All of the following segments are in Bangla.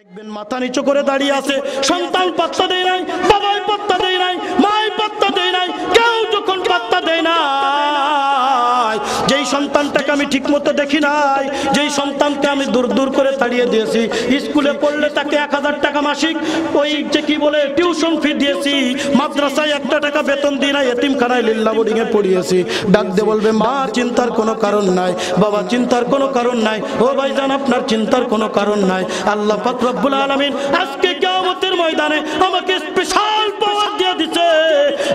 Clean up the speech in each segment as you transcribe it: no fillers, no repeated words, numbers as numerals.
দেখবেন মাথা নিচু করে দাঁড়িয়ে আছে, সন্তান পাত্তা দেয় নাই, বাবাই পাত্তা দেয় নাই, মাই পাত্তা দেয় নাই, কেউ যখন পাত্তা দেয় না, যেই সন্তানটাকে আমি ঠিক মতো দেখি নাই, যেই সন্তানকে আমি দূর দূর করে তাড়িয়ে দিয়েছি, স্কুলে পড়লে তাকে 1000 টাকা মাসিক ওই যে কি বলে টিউশন ফি দিয়েছি, মাদ্রাসায় 1 টাকা বেতন দিই না, এতিমখানায় লিল্লা বোর্ডিং এ পড়িয়েছি, ডাক দিয়ে বলবে মা চিন্তার কোনো কারণ নাই, বাবা চিন্তার কোনো কারণ নাই, ও ভাইজান আপনার চিন্তার কোনো কারণ নাই। আল্লাহ পাক রব্বুল আলামিন আজকে কিয়ামতের ময়দানে আমাকে স্পেশাল পাওয়ার দিয়ে দিয়েছে,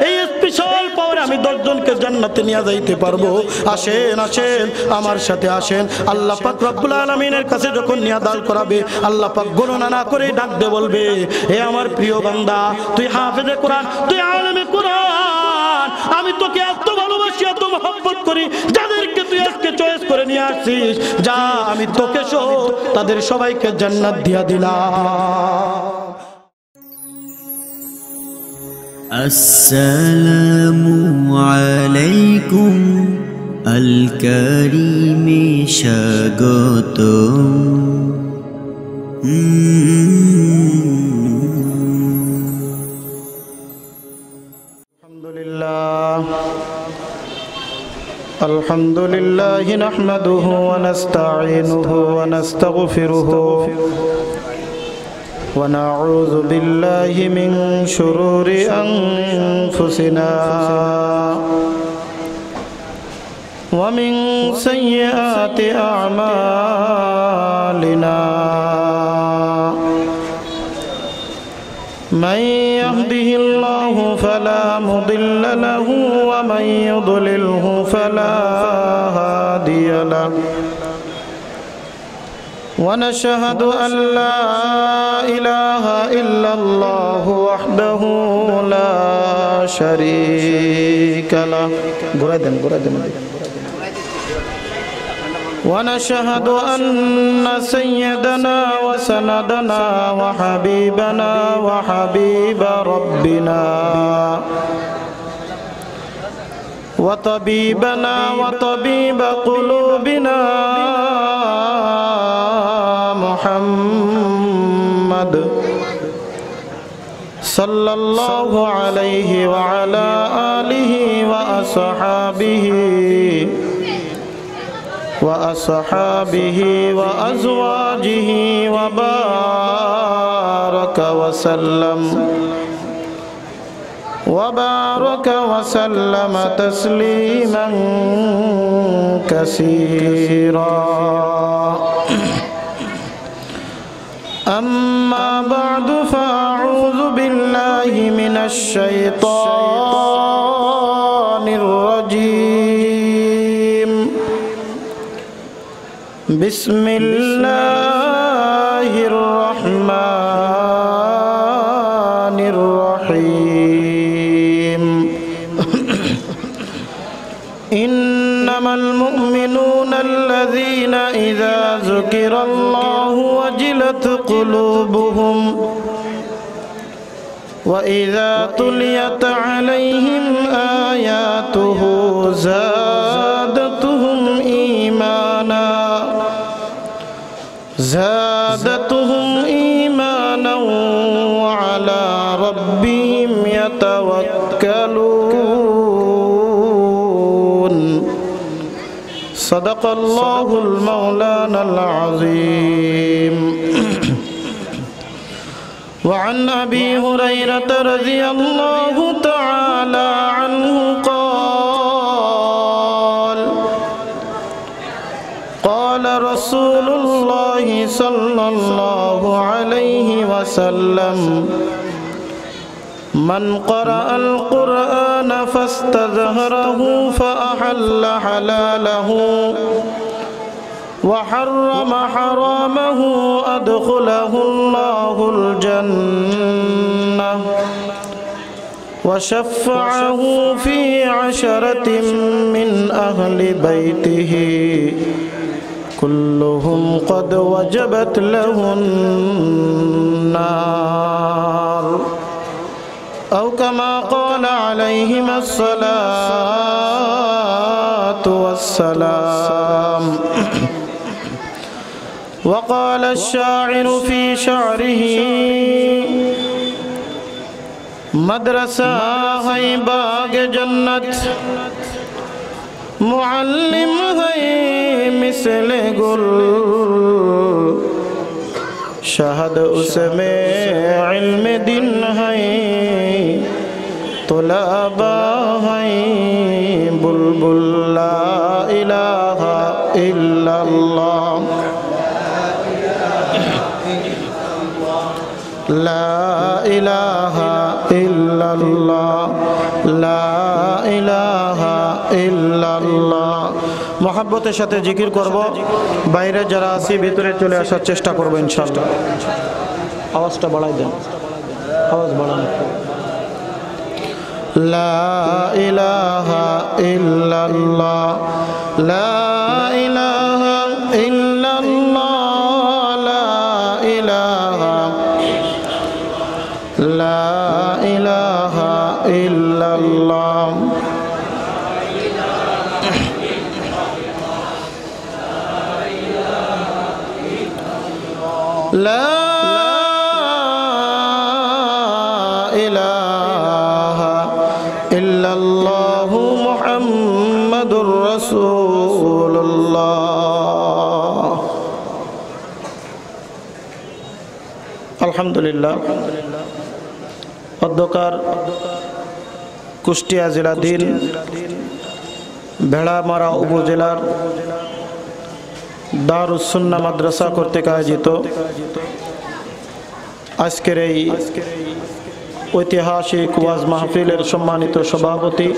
এই স্পেশাল পাওয়ারে আমি 10 জনকে জান্নাতে নিয়ে যাইতে পারবো। আসেন আসেন আমার সাথে আসেন। আল্লাহ পাক রব্বুল আলামিনের কাছে যখন নিয়ে দাঁড় করাবে, আল্লাহ পাক গণনা না করে ডাক দিয়ে বলবে, হে আমার প্রিয় বান্দা, তুই হাফেজে কোরআন, তুই আলেমে কোরআন, আমি তোকে এত ভালোবাসি, এত মহব্বত করি, যাদেরকে তুই আজকে চয়েস করে নিয়ে আসছিস, যা আমি তোকে সহ তাদের সবাইকে জান্নাত দিয়া দিলাম। আসসালামু আলাইকুম আল কারীমে স্বাগতম। আলহামদুলিল্লাহ নাহমাদুহু ওয়া নাস্তাঈনুহু ওয়া নাস্তাগফিরুহু ওয়া নাউযু বিল্লাহি মিন শুরুরি আনফুসিনা ওয়া মিন সাইয়্যাতি আ'মালিনা। من يهده الله فلا مضل له ومن يضلله فلا هادي له، ونشهد أن لا إله إلا الله وحده لا شريك له، ونشهد أن سيدنا وسندنا وحبيبنا وحبيب ربنا وطبيبنا وطبيب قلوبنا محمد صلى الله عليه وعلى آله وأصحابه وأزواجه وبارك وسلم تسليما كثيرا. أما بعد فأعوذ بالله من الشيطان الرجيم. بسم الله الرحمن الرحيم. إنما المؤمنون الذين إذا ذكر الله وجلت قلوبهم وإذا تليت عليهم آياته زادتهم إيمانا وعلى ربهم يتوكلون. صدق الله المولانا العظيم. وعن أبي هريرة رضي الله تعالى عنه قال رسول الله صلى الله عليه وسلم: من قرأ القرآن فاستظهره فأحل حلاله وحرم حرامه أدخله الله الجنة وشفعه في 10 من أهل بيته كلهم قد وجبت له النار، أو كما قال عليهما الصلاة والسلام. وقال الشاعر في شعره مدرسہ ہے باغ جنت معلم ہے مثل گل شہد اس میں علم دن ہے طلبا ہے بلبل لا الہ الا اللہ لا الہ الا اللہ لا الہ الا اللہ মোহাব্বতের সাথে জিকির করব বাইরে যারা আছি ভিতরে চলে আসার চেষ্টা করব ইনশাআল্লাহ আওয়াজটা বাড়াই দেন আওয়াজ বাড়ান লা ইলাহা ইল্লাল্লাহ লা ইলাহা ইল্লাল্লাহ লা ইলাহা লা ইলাহা ইল্লাল্লাহ لا إله إلا الله محمد رسول الله الحمد لله অধ্যকার কুষ্টিয়া জেলাধীন ভেড়ামারা উপজেলার দারুস সুন্নাহ মাদ্রাসা কর্তৃক আয়োজিত আজকের এই ঐতিহাসিক ওয়াজ মাহফিলের সম্মানিত সভাপতি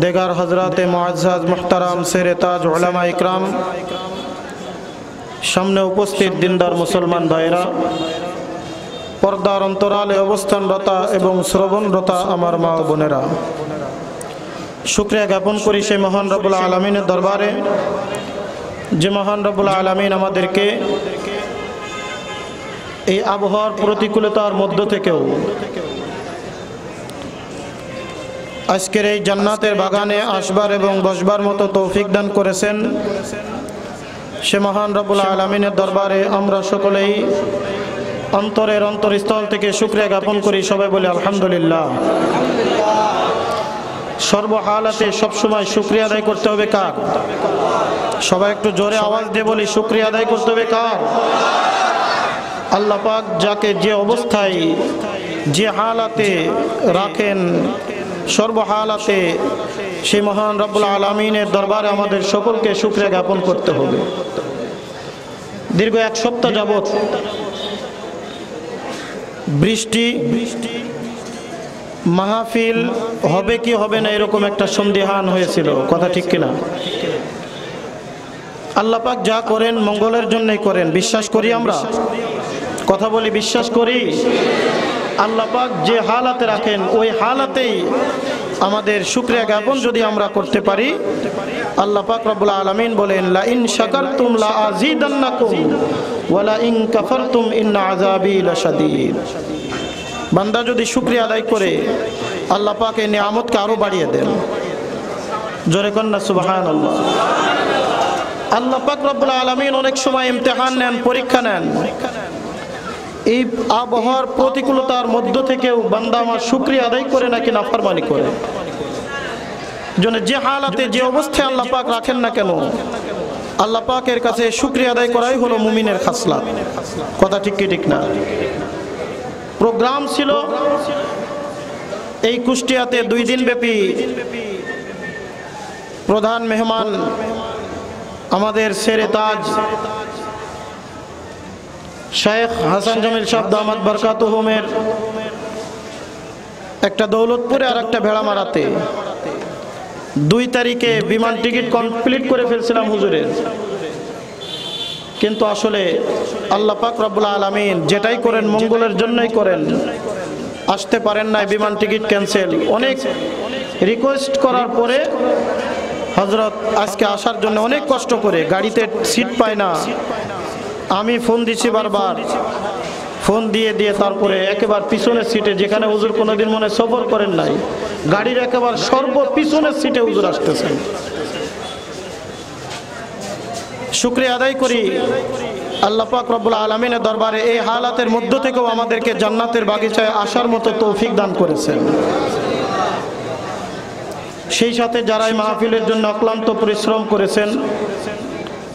দেগার হযরতে মুআজ্জাজ মুহতারাম শেরে তাজ উলামা ইকরাম সামনে উপস্থিত দিনদার মুসলমান ভাইরা পর্দার অন্তরালে অবস্থানরতা এবং শ্রবণরতা আমার মা ও বোনেরা শুকরিয়া জ্ঞাপন করি সেই মহান রব্বুল আলামিনের দরবারে যে মহান রব্বুল আলামিন আমাদেরকে এই আবহাওয়ার প্রতিকূলতার মধ্য থেকেও আজকের এই জান্নাতের বাগানে আসবার এবং বসবার মতো তৌফিক দান করেছেন সে মহান রব্বুল আলামিনের দরবারে আমরা সকলেই অন্তরের অন্তরস্থল থেকে শুকরিয়া জ্ঞাপন করি সবাই বলি আলহামদুলিল্লাহ সর্বহালাতে সবসময় শুকরিয়া আদায় করতে হবে কার সবাই একটু জোরে আওয়াজ দিয়ে বলি শুকরিয়া আদায় করতে হবে কার আল্লাহ পাক যাকে যে অবস্থায় যে হালাতে রাখেন সর্বহালাতে সেই মহান রব্বুল আলামিনের দরবারে আমাদের সকলকে শুকরিয়া জ্ঞাপন করতে হবে দীর্ঘ এক সপ্তাহ যাবত বৃষ্টি মাহফিল হবে কি হবে না এরকম একটা সন্দেহান হয়েছিল কথা ঠিক কিনা আল্লাহ পাক যা করেন মঙ্গলের জন্যই করেন বিশ্বাস করি আমরা কথা বলি বিশ্বাস করি আল্লাহ পাক যে হালাতে রাখেন ওই হালাতেই আমাদের শুকরিয়া জ্ঞাপন যদি আমরা করতে পারি আল্লাহ পাক রব্বুল আলামিন বলেন লা ইন শাকারতুম লা আযীদান্নাকুম ওয়া লা ইন কাফারতুম ইন্না আযাবি লাশাদীদ বান্দা যদি শুকরিয়া আদায় করে আল্লাহ পাক এই নিয়ামতকে আরো বাড়িয়ে দেন জোরে কোন না সুবহানাল্লাহ আল্লাহ পাক রব্বুল আলামিন অনেক সময় ইমতিহান নেন পরীক্ষা নেন এই আবহাওয়ার প্রতিকূলতার মধ্য থেকেও বান্দা আমার শুকরিয়া আদায় করে নাকি নাফরমানি করে জন্য যে হালাতে যে অবস্থায় আল্লাহ পাক রাখেন না কেন আল্লাহ পাকের কাছে শুকরিয়া আদায় করাই হলো মুমিনের খাসলাত কথা ঠিক কি ঠিক না প্রোগ্রাম ছিল এই কুষ্টিয়াতে 2 দিন ব্যাপী প্রধান মেহমান আমাদের শেরে তাজ শেখ হাসান জামিল সাহেব দামাত বরকাতুহুমের একটা দৌলতপুরে আর একটা ভেড়ামারাতে 2 তারিখে বিমান টিকিট কমপ্লিট করে ফেলছিলাম হুজুরের কিন্তু আসলে আল্লাহ পাক রব্বুল আলামিন যেটাই করেন মঙ্গলের জন্যই করেন আসতে পারেন না বিমান টিকিট ক্যান্সেল অনেক রিকোয়েস্ট করার পরে হযরত আজকে আসার জন্য অনেক কষ্ট করে গাড়িতে সিট পায় না আমি ফোন দিছি বারবার ফোন দিয়ে দিয়ে তারপরে একেবারে পিছনের সিটে যেখানে হুজুর কোনোদিন মনে সফর করেন নাই গাড়ির একেবারে সর্ব পিছনের সিটে হুজুর আসতেছেন শুকরিয়া আদায় করি আল্লাহ পাক রব্বুল আলামিনের দরবারে এই হালাতের মধ্য থেকেও আমাদেরকে জান্নাতের বাগিচায় আসার মতো তৌফিক দান করেছেন। সেই সাথে যারা এই মাহফিলের জন্য অক্লান্ত পরিশ্রম করেছেন,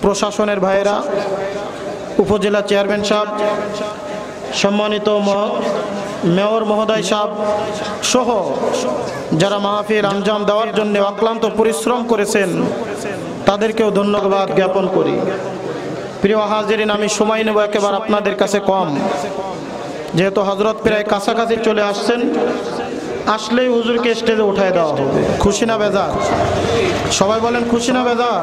প্রশাসনের ভাইয়েরা, উপজেলা চেয়ারম্যান সাহেব, সম্মানিত মেয়র মহোদয় সাহেব সহ যারা মাহফিল আঞ্জাম দেওয়ার জন্য অক্লান্ত পরিশ্রম করেছেন, তাদেরকেও ধন্যবাদ জ্ঞাপন করি। প্রিয় হাজিরিন, আমি সময় নেব একেবারে আপনাদের কাছে কম, যেহেতু হযরত প্রায় কাছাকাছি চলে আসছেন। আসলেই হুজুরকে স্টেজে উঠায় দেওয়া হবে। খুশি না বেজার? সবাই বলেন খুশি না বেজার?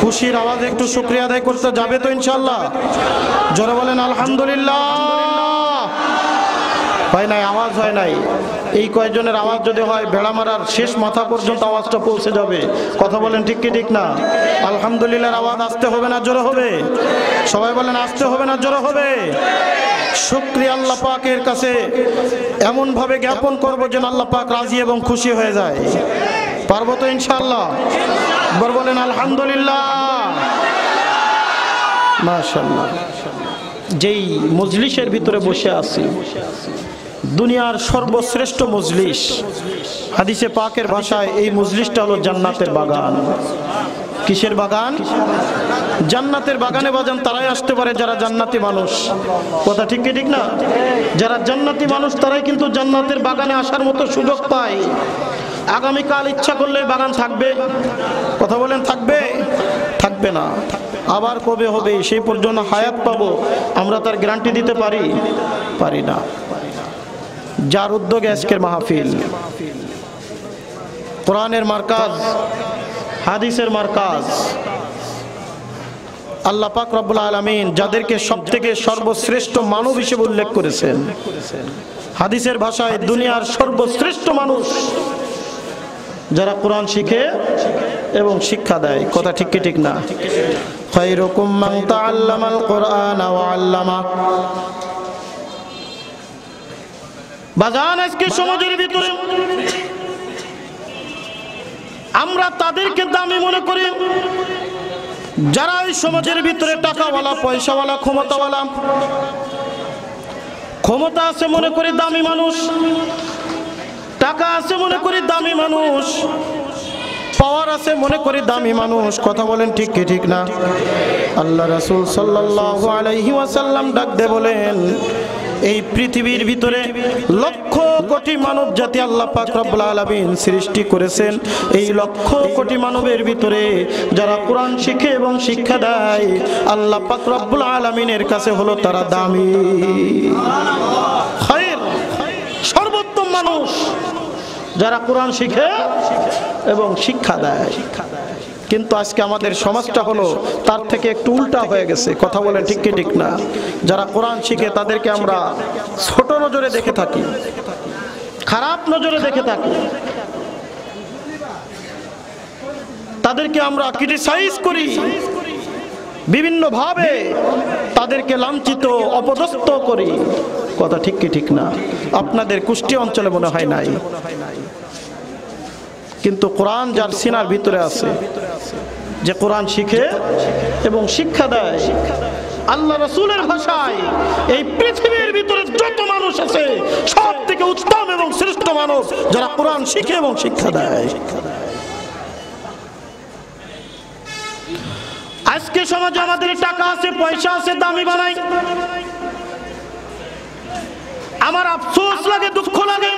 খুশির আওয়াজে একটু শুকরিয়া আদায় করতে যাবে তো ইনশাআল্লাহ? জোরে বলেন আলহামদুলিল্লাহ। হয় নাই, আওয়াজ হয় নাই। এই কয়েকজনের আওয়াজ যদি হয়, ভেড়া মারার শেষ মাথা পর্যন্ত আওয়াজটা পৌঁছে যাবে। কথা বলেন ঠিক কি ঠিক না? আলহামদুলিল্লাহর আওয়াজ আসতে হবে না জোরে হবে? সবাই বলেন আসতে হবে না জোরে হবে? শুকরিয়া আল্লাহ পাকের কাছে এমন ভাবে জ্ঞাপন করব যেন আল্লাহ পাক রাজি এবং খুশি হয়ে যায়। পারবো তো ইনশাআল্লাহ? বলেন আলহামদুলিল্লাহ। মাশাআল্লাহ। যেই মজলিসের ভিতরে বসে আছি, দুনিয়ার সর্বশ্রেষ্ঠ মজলিস, হাদিসে পাকের ভাষায় এই মজলিসটা হলো জান্নাতের বাগান। কিসের বাগান? জান্নাতের বাগানে বাজান তারাই আসতে পারে যারা জান্নাতি মানুষ। কথা ঠিক কি ঠিক না? যারা জান্নাতি মানুষ তারাই কিন্তু জান্নাতের বাগানে আসার মতো সুযোগ পায়। আগামীকাল ইচ্ছা করলে বাগান থাকবে? কথা বলেন থাকবে? থাকবে না। আবার কবে হবে সেই পর্যন্ত হায়াত পাবো আমরা তার গ্যারান্টি দিতে পারি না। যার উদ্যোগে আজকের মাহফিল, কোরআনের মার্কাজ, হাদিসের মার্কাজ, আল্লাহ পাক রব্বুল আলামিন যাদেরকে সবথেকে সর্বশ্রেষ্ঠ মানব হিসেবে উল্লেখ করেছেন, হাদিসের ভাষায় দুনিয়ার সর্বশ্রেষ্ঠ মানুষ যারা কোরআন শিখে এবং শিক্ষা দেয়। কথা ঠিক কি ঠিক না? খায়রুকুম মান তাআল্লামাল কুরআনা ওয়া আল্লামা। বাজান আজকে সমাজের ভিতরে আমরা তাদেরকে দামি মনে করি যারা এই সমাজের ভিতরে টাকাওয়ালা, পয়সাওয়ালা, ক্ষমতাওয়ালা। ক্ষমতা আছে মনে করি দামি মানুষ, টাকা আছে মনে করি দামি মানুষ, পাওয়ার আছে মনে করি দামি মানুষ। কথা বলেন ঠিক কি ঠিক না? আল্লাহ রাসূল সাল্লাল্লাহু আলাইহি ওয়াসাল্লাম ডাক দিয়ে বলেন, এই পৃথিবীর ভিতরে লক্ষ কোটি মানব জাতি আল্লাহ পাক রব্বুল আলামিন সৃষ্টি করেছেন। এই লক্ষ কোটি মানবের ভিতরে যারা কোরআন শিখে এবং শিক্ষা দেয়, আল্লাহ পাক রব্বুল আলামিনের কাছে হলো তারা দামি। খায়র, সর্বোত্তম মানুষ যারা কোরআন শিখে এবং শিক্ষা দেয়। কিন্তু আজকে আমাদের সমাজটা হলো তার থেকে একটু উল্টা হয়ে গেছে। কথা বলেন ঠিক কি ঠিক না? যারা কোরআন শিখে তাদেরকে আমরা ছোট নজরে দেখে থাকি, খারাপ নজরে দেখে থাকি, তাদেরকে আমরা ক্রিটিসাইজ করি, বিভিন্ন ভাবে তাদেরকে লাঞ্ছিত, অপদস্থ করি। কথা ঠিক কি ঠিক না? আপনাদের কুষ্টিয়া অঞ্চলে মনে হয় নাই, কিন্তু কোরআন যার সিনার ভিতরে আছে, যে কোরআন শিখে এবং শিক্ষা দেয়, আল্লাহ রাসূলের ভাষায় এই পৃথিবীর ভিতরে যত মানুষ আছে সব থেকে উত্তম এবং শ্রেষ্ঠ মানুষ যারা কোরআন শিখে এবং শিক্ষা দেয়। আজকে সমাজে আমাদের টাকা আছে, পয়সা আছে, দামি বানাই। আমার আফসোস লাগে, দুঃখ লাগে,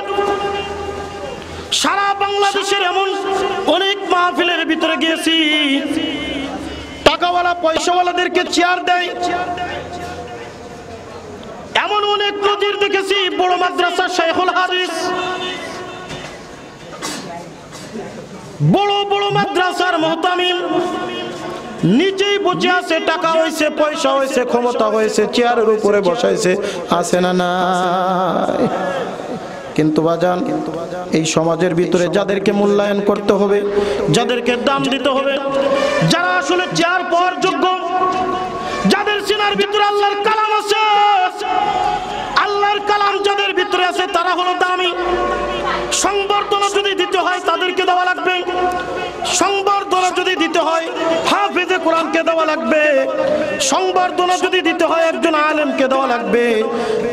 সারা বাংলাদেশের এমন অনেক মাহফিলের ভিতরে গিয়েছি, টাকাওয়ালা পয়সাওয়ালাদেরকে চেয়ার দেয়। এমন অনেক নজির দেখেছি, বড় মাদ্রাসা শাইখুল হাদিস, বড় বড় মাদ্রাসার মুহতামিম নিচেই বসে আছে, টাকা হয়েছে, পয়সা হয়েছে, ক্ষমতা হয়েছে, চেয়ারের উপরে বসাইছে, আছে না নাই? কিন্তু বাজান, এই সমাজের ভিতরে যাদেরকে মূল্যায়ন করতে হবে, যাদেরকে দাম দিতে হবে, যারা আসলে চেয়ার পাওয়ার যোগ্য, যাদের সিনার ভিতরে আল্লাহর কালাম আছে, আল্লাহর কালাম যাদের ভিতরে আছে, তারা হলো দামি। সংবর্ধনা যদি দিতে হয় তাদেরকে দেওয়া লাগবে, সংবর্ধনা যদি দিতে হয় হাফেজে কোরআনকে দেওয়া দেওয়া লাগবে, সংবর্ধনা যদি দিতে হয় একজন আলেমকে দেওয়া লাগবে।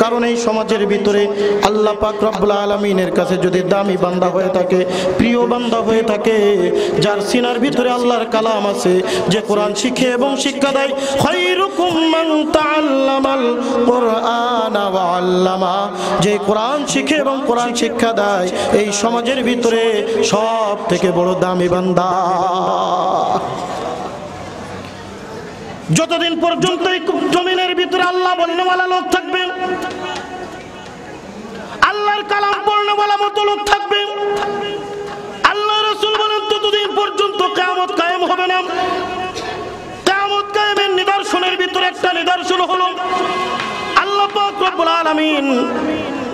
কারণ এই সমাজের ভিতরে আল্লাহ পাক রব্বুল আলামিনের কাছে যদি দামি বান্দা হয়ে থাকে, প্রিয় বান্দা হয়ে থাকে, যার সিনার ভিতরে আল্লাহর কালাম আছে, যে কোরআন শিখে এবং শিক্ষা দেয়, খায়রুকুম মান তাআল্লামাল কুরআনা ওয়া আল্লামা, যে কোরআন শিখে এবং কোরআন শিক্ষা দেয়, এই সমাজের ভিতরে সব থেকে বড় দামি বান্দা। যতদিন পর্যন্ত এই জমিনের ভিতরে আল্লাহ বলনেওয়ালা লোক থাকবে, আল্লাহর কালাম পড়নেওয়ালা মতো লোক থাকবে, আল্লাহ রাসূল বলেন ততদিন পর্যন্ত কিয়ামত কায়েম হবে না। কিয়ামত কায়েমের নিদর্শনের ভিতরে একটা নিদর্শন হলো আল্লাহ পাক রব্বুল আলামিন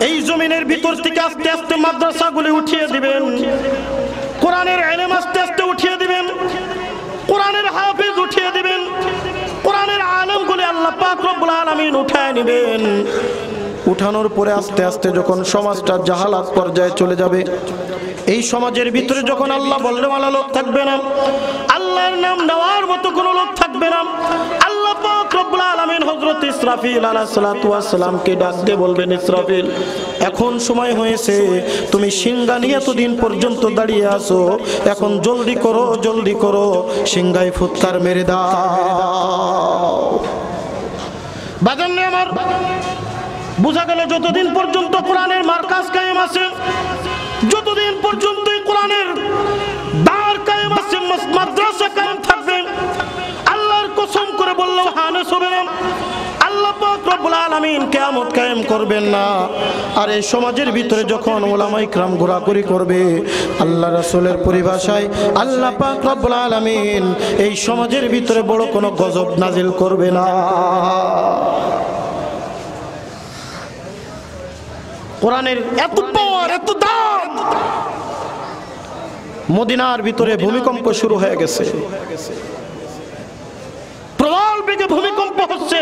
এই জমিনের ভিতর থেকে আস্তে আস্তে মাদ্রাসাগুলি উঠিয়ে দিবেন, কোরআনের ইলম আস্তে আস্তে উঠিয়ে দিবেন, কোরআনের হাফেজ উঠিয়ে দিবেন, কোরআনের আলেমগুলি আল্লাহ পাক রব্বুল আলামিন উঠায় নেবেন। উঠানোর পরে আস্তে আস্তে যখন সমাজটা জাহালাত পর্যায়ে চলে যাবে, এই সমাজের ভিতরে যখন আল্লাহ বলনেওয়ালা লোক থাকবে না, আল্লাহর নাম নেওয়ার মতো কোনো লোক থাকবে না, আল্লাহ পাক রব্বুল আলামিন হযরত ইসরাফিল আলাইহিস সালাতু ওয়াস সালামকে ডাক দিয়ে বলবেন, ইসরাফিল এখন সময় হয়েছে, তুমি সিংহা নিয়ে এতদিন পর্যন্ত দাঁড়িয়ে আছো, এখন জলদি করো, জলদি করো, সিংহায় ফুৎকার মেরে দাও। বাজান আমার বুঝা গেল, যতদিন পর্যন্ত কোরআনের মার্কাজ কায়েম আছে, যতদিন পর্যন্ত কোরআনের দার কায়েম আছে, মাদ্রাসা কায়েম থাকবে, আল্লাহর কসম করে বললেও হানেস হবে না, আল্লাহ পাক রব্বুল আলামিন কিয়ামত কায়েম করবেন না। আর এই সমাজের ভিতরে যখন উলামা ইকরাম ঘোরাঘুরি করবে, আল্লাহ রাসূলের পরিভাষায় আল্লাহ পাক রব্বুল আলামিন এই সমাজের ভিতরে বড় কোনো গজব নাজিল করবে না। কোরআনের এত পাওয়ার, এত দাম, মদিনার ভিতরে ভূমিকম্প শুরু হয়ে গেছে, প্রবল বেগে ভূমিকম্প হচ্ছে।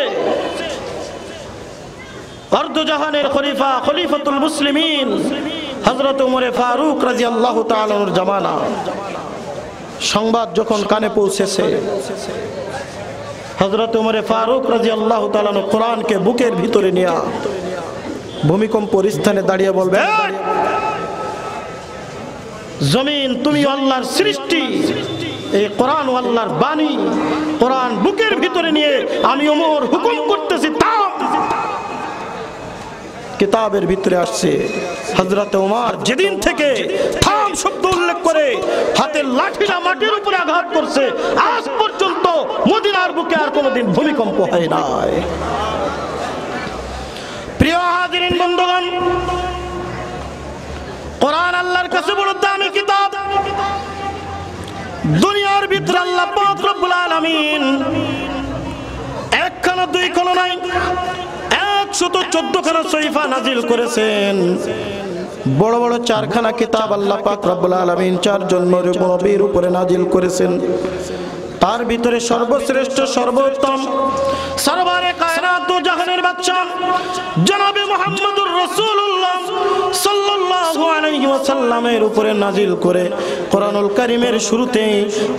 অর্ধজাহানের খলিফা, খলিফাতুল মুসলিমিন হযরত ওমর ফারুক রাদিয়াল্লাহু তাআলা আনহুর জামানা, সংবাদ যখন কানে পৌঁছেছে, হযরত ওমর ফারুক রাদিয়াল্লাহু তাআলা আনহু কোরআনকে বুকের ভিতরে নিয়ে ভূমিকম্পের স্থানে দাঁড়িয়ে বলবে, জমিন তুমি আল্লাহর সৃষ্টি, এই কোরআন আল্লাহর বাণী, কোরআন বুকের ভিতরে নিয়ে আমি ওমর হুকুম করতেছি থাম। কিতাবের ভিতরে আসছে হযরত ওমর যেদিন থেকে থাম শব্দ উল্লেখ করে হাতের লাঠিটা মাটির উপরে আঘাত করছে, আজ পর্যন্ত মদিনার বুকে আর কোনোদিন ভূমিকম্প হয় নাই। প্রিয় হাজিরিন বন্ধুগণ, কোরআন আল্লাহর কাছে বড় দামি কিতাব। দুনিয়ার ভিতরে আল্লাহ পাক রব্বুল আলামিন একখানা দুইখানা নাই, 114 খানা সহিফা নাজিল করেছেন। বড় বড় 4খানা কিতাব আল্লাহ পাক রব্বুল আলামিন 4 জন নবীর উপরে নাজিল করেছেন। তার ভিতরে সর্বশ্রেষ্ঠ, সর্বোত্তম, সরবারে কায়নাত ও জাহানের বাদশা জনাবে মুহাম্মদুর রাসূলুল্লাহ সাল্লাল্লাহু আলাইহি ওয়াসাল্লামের উপরে নাজিল করে কোরআনুল কারীমের শুরুতেই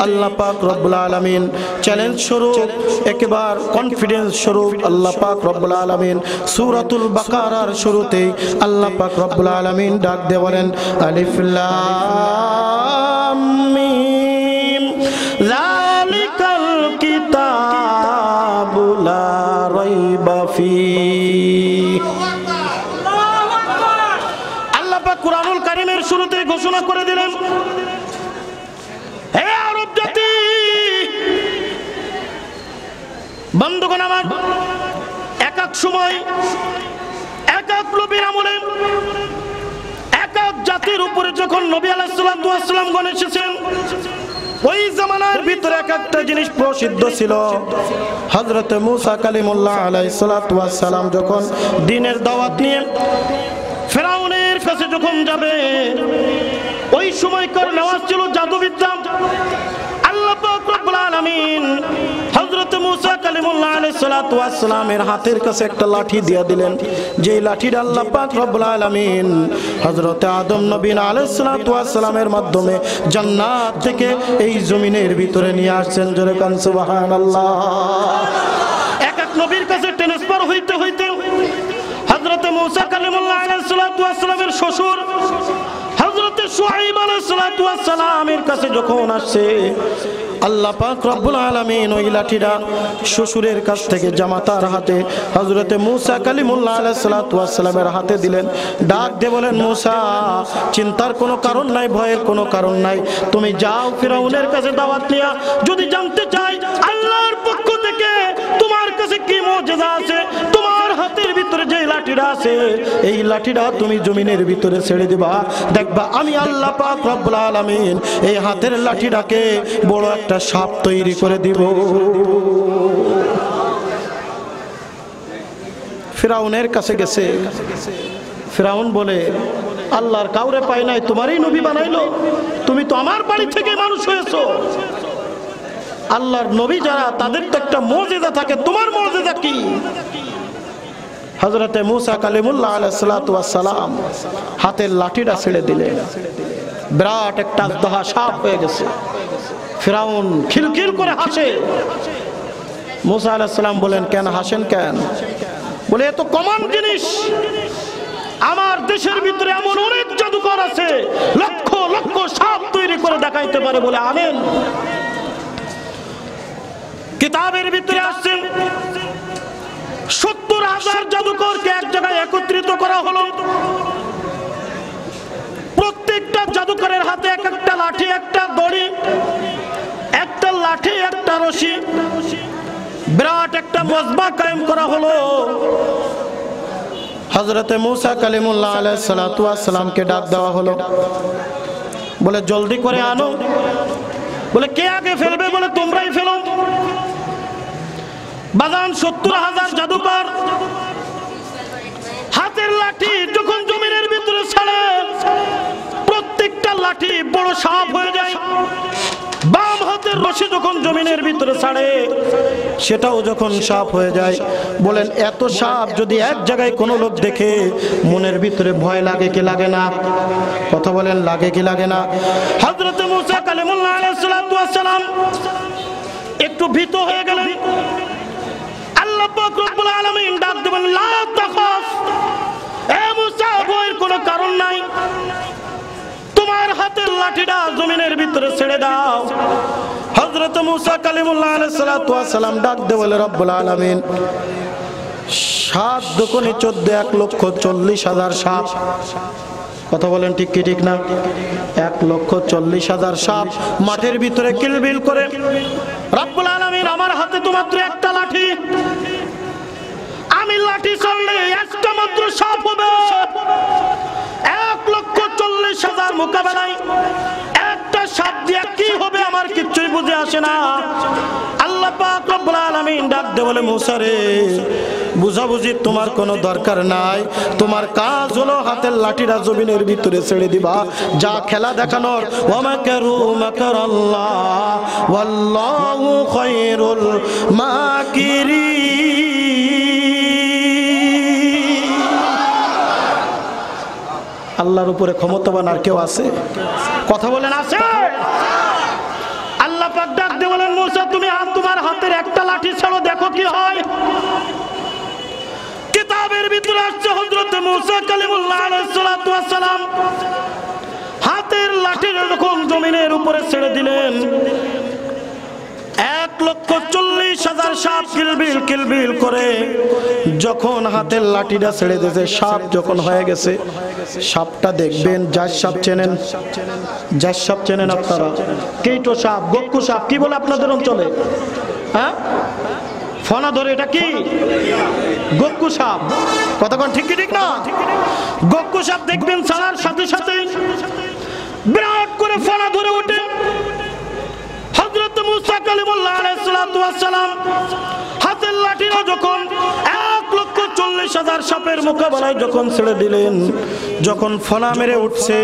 আল্লাহ পাক রব্বুল আলামিন চ্যালেঞ্জ স্বরূপ, একেবারে কনফিডেন্স স্বরূপ আল্লাহ পাক রব্বুল আলামিন সূরাতুল বাকারার শুরুতেই আল্লাহ পাক রব্বুল আলামিন ডাক দিয়ে বলেন, আলিফ লাম মিম যালিকাল কিতাবু লা রাইবা ফীহি। আল্লাহ পাক কুরআনুল কারীমের শুরুতে ঘোষণা করে দিলেন, হে আরব জাতি, বন্ধুগণ আমার, এক এক সময় এক এক নবীর আমলে এক এক জাতির উপরে যখন নবী আলাইহিস সালাতু ওয়াস সালাম গণ এসেছেন, ওই জামানার ভিতরে এক একটা জিনিস প্রসিদ্ধ ছিল। হযরত মুসা কালিমুল্লাহ আলাইহিস সালাতু ওয়াস সালাম যখন দ্বীনের দাওয়াত নিয়ে ফেরাউনের কাছে যখন যাবে, ওই সময়কার নেওয়াজ ছিল জাদুবিদ্যা। আল্লাহ পাক রব্বুল আলামিন হযরত মুসা কালিমুল্লাহ আলাইহিস সালাতু ওয়াস সালামের হাতের কাছে একটা লাঠি দিয়ে দিলেন, যেই লাঠিটা আল্লাহ পাক রব্বুল আলামিন হযরত আদম নবী আলাইহিস সালাতু ওয়াস সালামের মাধ্যমে জান্নাত থেকে এই জমিনের ভিতরে নিয়ে আসছেন। জোরে কান সুবহানাল্লাহ। এক এক নবীর কাছে ট্রান্সফার হইতে হইতে হযরত মুসা কালিমুল্লাহ আলাইহিস সালাতু ওয়াস সালামের শ্বশুর হযরত শুআইব আলাইহিস সালাতু ওয়াস সালামের কাছে যখন আসছে, আল্লাহ পাক রব্বুল আলামিন ওই লাঠিটা শ্বশুরের কাছ থেকে জামাতার হাতে হযরত মুসা কালিমুল্লাহ আলাইহিস সালাতু ওয়াস সালামের হাতে দিলেন। ডাক দিয়ে বলেন, মুসা, চিন্তার কোনো কারণ নাই, ভয়ের কোনো কারণ নাই, তুমি যাও ফিরাউনের কাছে দাওয়াত নিয়া, যদি জানতে চাই আল্লাহর পক্ষ থেকে তোমার কাছে কি মুজিজা আছে, তোমার হাতের ভিতরে যে লাঠিটা আছে এই লাঠিটা তুমি জমিনের ভিতরে ছেড়ে দিবা, দেখবা আমি আল্লাহ পাক রব্বুল আলামিন এই হাতের লাঠিটাকে বড় একটা সাপ তৈরি করে দিব। ফিরাউনের কাছে গেছে, ফিরাউন বলে, আল্লাহর কাউরে পাই নাই, তোমারই নবী বানাইলো, তুমি তো আমার বাড়ি থেকে মানুষ হয়েছো। আল্লাহর নবী যারা, তাদের তো একটা মুজিজা থাকে, তোমার মুজিজা কি? হযরতে মুসা কালিমুল্লাহ আলাইহিস সালাতু ওয়াস সালাম হাতের লাঠিটা ছেড়ে দিলেন, বিরাট একটা আজদাহা সাপ হয়ে গেছে। ফিরাউন খিলখিল করে হাসে। মুসা আলাইহিস সালাম বলেন, কেন হাসেন কেন? বলে, এত কমন জিনিস, আমার দেশের ভিতরে এমন অনেক জাদুকর আছে, লক্ষ লক্ষ সাপ তৈরি করে দেখাইতে পারে, বলে আনেন। কিতাবের ভিতরে আসছেন ৭০,০০০ জাদুকরকে এক জায়গায় একত্রিত করা হলো। প্রত্যেকটা জাদুকরের হাতে এক একটা লাঠি, একটা দড়ি, একটা লাঠি, একটা রশি, বিরাট একটা মজমা কায়েম করা হলো। হযরতে মুসা কালিমুল্লাহ আলাইহিস সালাতু ওয়াস সালামকে ডাক দেওয়া হলো, বলে জলদি করে আনো। বলে কে আগে ফেলবে? বলে তোমরাই ফেলো। বাজান ৭০,০০০ জাদুকর হাতের লাঠি যখন জমিনের ভিতরে ছাড়ে, প্রত্যেকটা লাঠি বড় সাপ হয়ে যায়। বাম হাতের রশি যখন জমিনের ভিতরে ছাড়ে, সেটাও যখন সাপ হয়ে যায়। বলেন, এত সাপ যদি এক জায়গায় কোনো লোক দেখে, মনের ভিতরে ভয় লাগে কি লাগে না? কথা বলেন, লাগে কি লাগে না? হযরত মুসা কালিমুল্লাহ আলাইহিস সালাতু ওয়াস সালাম একটু ভীত হয়ে গেলেন। আল্লাহ পাক রব্বুল আলামিন ডাক দেবেন, লা তাখাফ, এ মুসা, ভয়ের কোনো কারণ নাই, তোমার হাতের লাঠিটা জমিনের ভিতরে ছেড়ে দাও। হযরত মুসা কালিমুল্লাহ আলাইহিস সালাতু ওয়াস সালাম ডাক দিয়ে বলে, রব্বুল আলামিন ৭ দুগুণে ১৪, ১,৪০,০০০ সাপ। কথা বলেন, ঠিক কি ঠিক না? ১,৪০,০০০ সাপ মাঠের ভিতরে কিলবিল করে। রব্বুল আলামিন, আমার হাতে তো মাত্র একটা লাঠি, আমি লাঠি ছাড়লে একটা মাত্র সাপ হবে। ১,৪০,০০০ মোকাবেলায় একটা সাপ দিয়ে কি হবে আমার কিচ্ছুই বুঝে আসে না। আল্লাহ পাক রব্বুল আলামিন ডাক দিয়ে বলে, মুসা রে, বুঝাবুঝি তোমার কোনো দরকার নাই, তোমার কাজ হলো হাতের লাঠিটা জমিনের ভিতরে ছেড়ে দিবা, যা খেলা দেখানোর। ওয়া মাকারু মাকারাল্লাহ ওয়াল্লাহু খায়রুল মাকিরিন। আল্লাহর উপরে ক্ষমতাবান আর কেউ আছে? কথা বলেন, আছে? আল্লাহ পাক ডাক দিয়ে বলেন, মুসা, তুমি তোমার হাতের একটা লাঠি ছাড়ো, দেখো কি হয়। কিতাবের ভিতরে আসছে হযরত মুসা কালিমুল্লাহ আলাইহিস সালাতু ওয়াস সালাম হাতের লাঠি যখন জমিনের উপরে ছেড়ে দিলেন, ১,৪০,০০০ সাপ কিলবিল কিলবিল করে যখন হাতের লাঠিটা ছেড়ে দিয়েছে, সাপ যখন হয়ে গেছে, সাপটা দেখবেন জাস সাপ চেনেন? জাস সাপ চেনেন আপনারা? কেইটো সাপ, গক্কু সাপ কি বলে আপনাদের অঞ্চলে? হ্যাঁ, ফনা ধরে, এটা কি? গক্কু সাপ। কতক্ষণ ঠিক কি ঠিক না? গক্কু সাপ দেখবেন ছাড়ার সাথে সাথে বিরাট করে ফনা ধরে ওঠে। হযরত মুসা কালিমুল্লাহ আলাইহিস সালাতু ওয়াস সালাম হাতের লাঠিটা যখন ১,৪০,০০০ 40,000 সাপের মোকাবেলায় যখন ছেড়ে দিলেন, যখন ফনা মেরে উঠছে,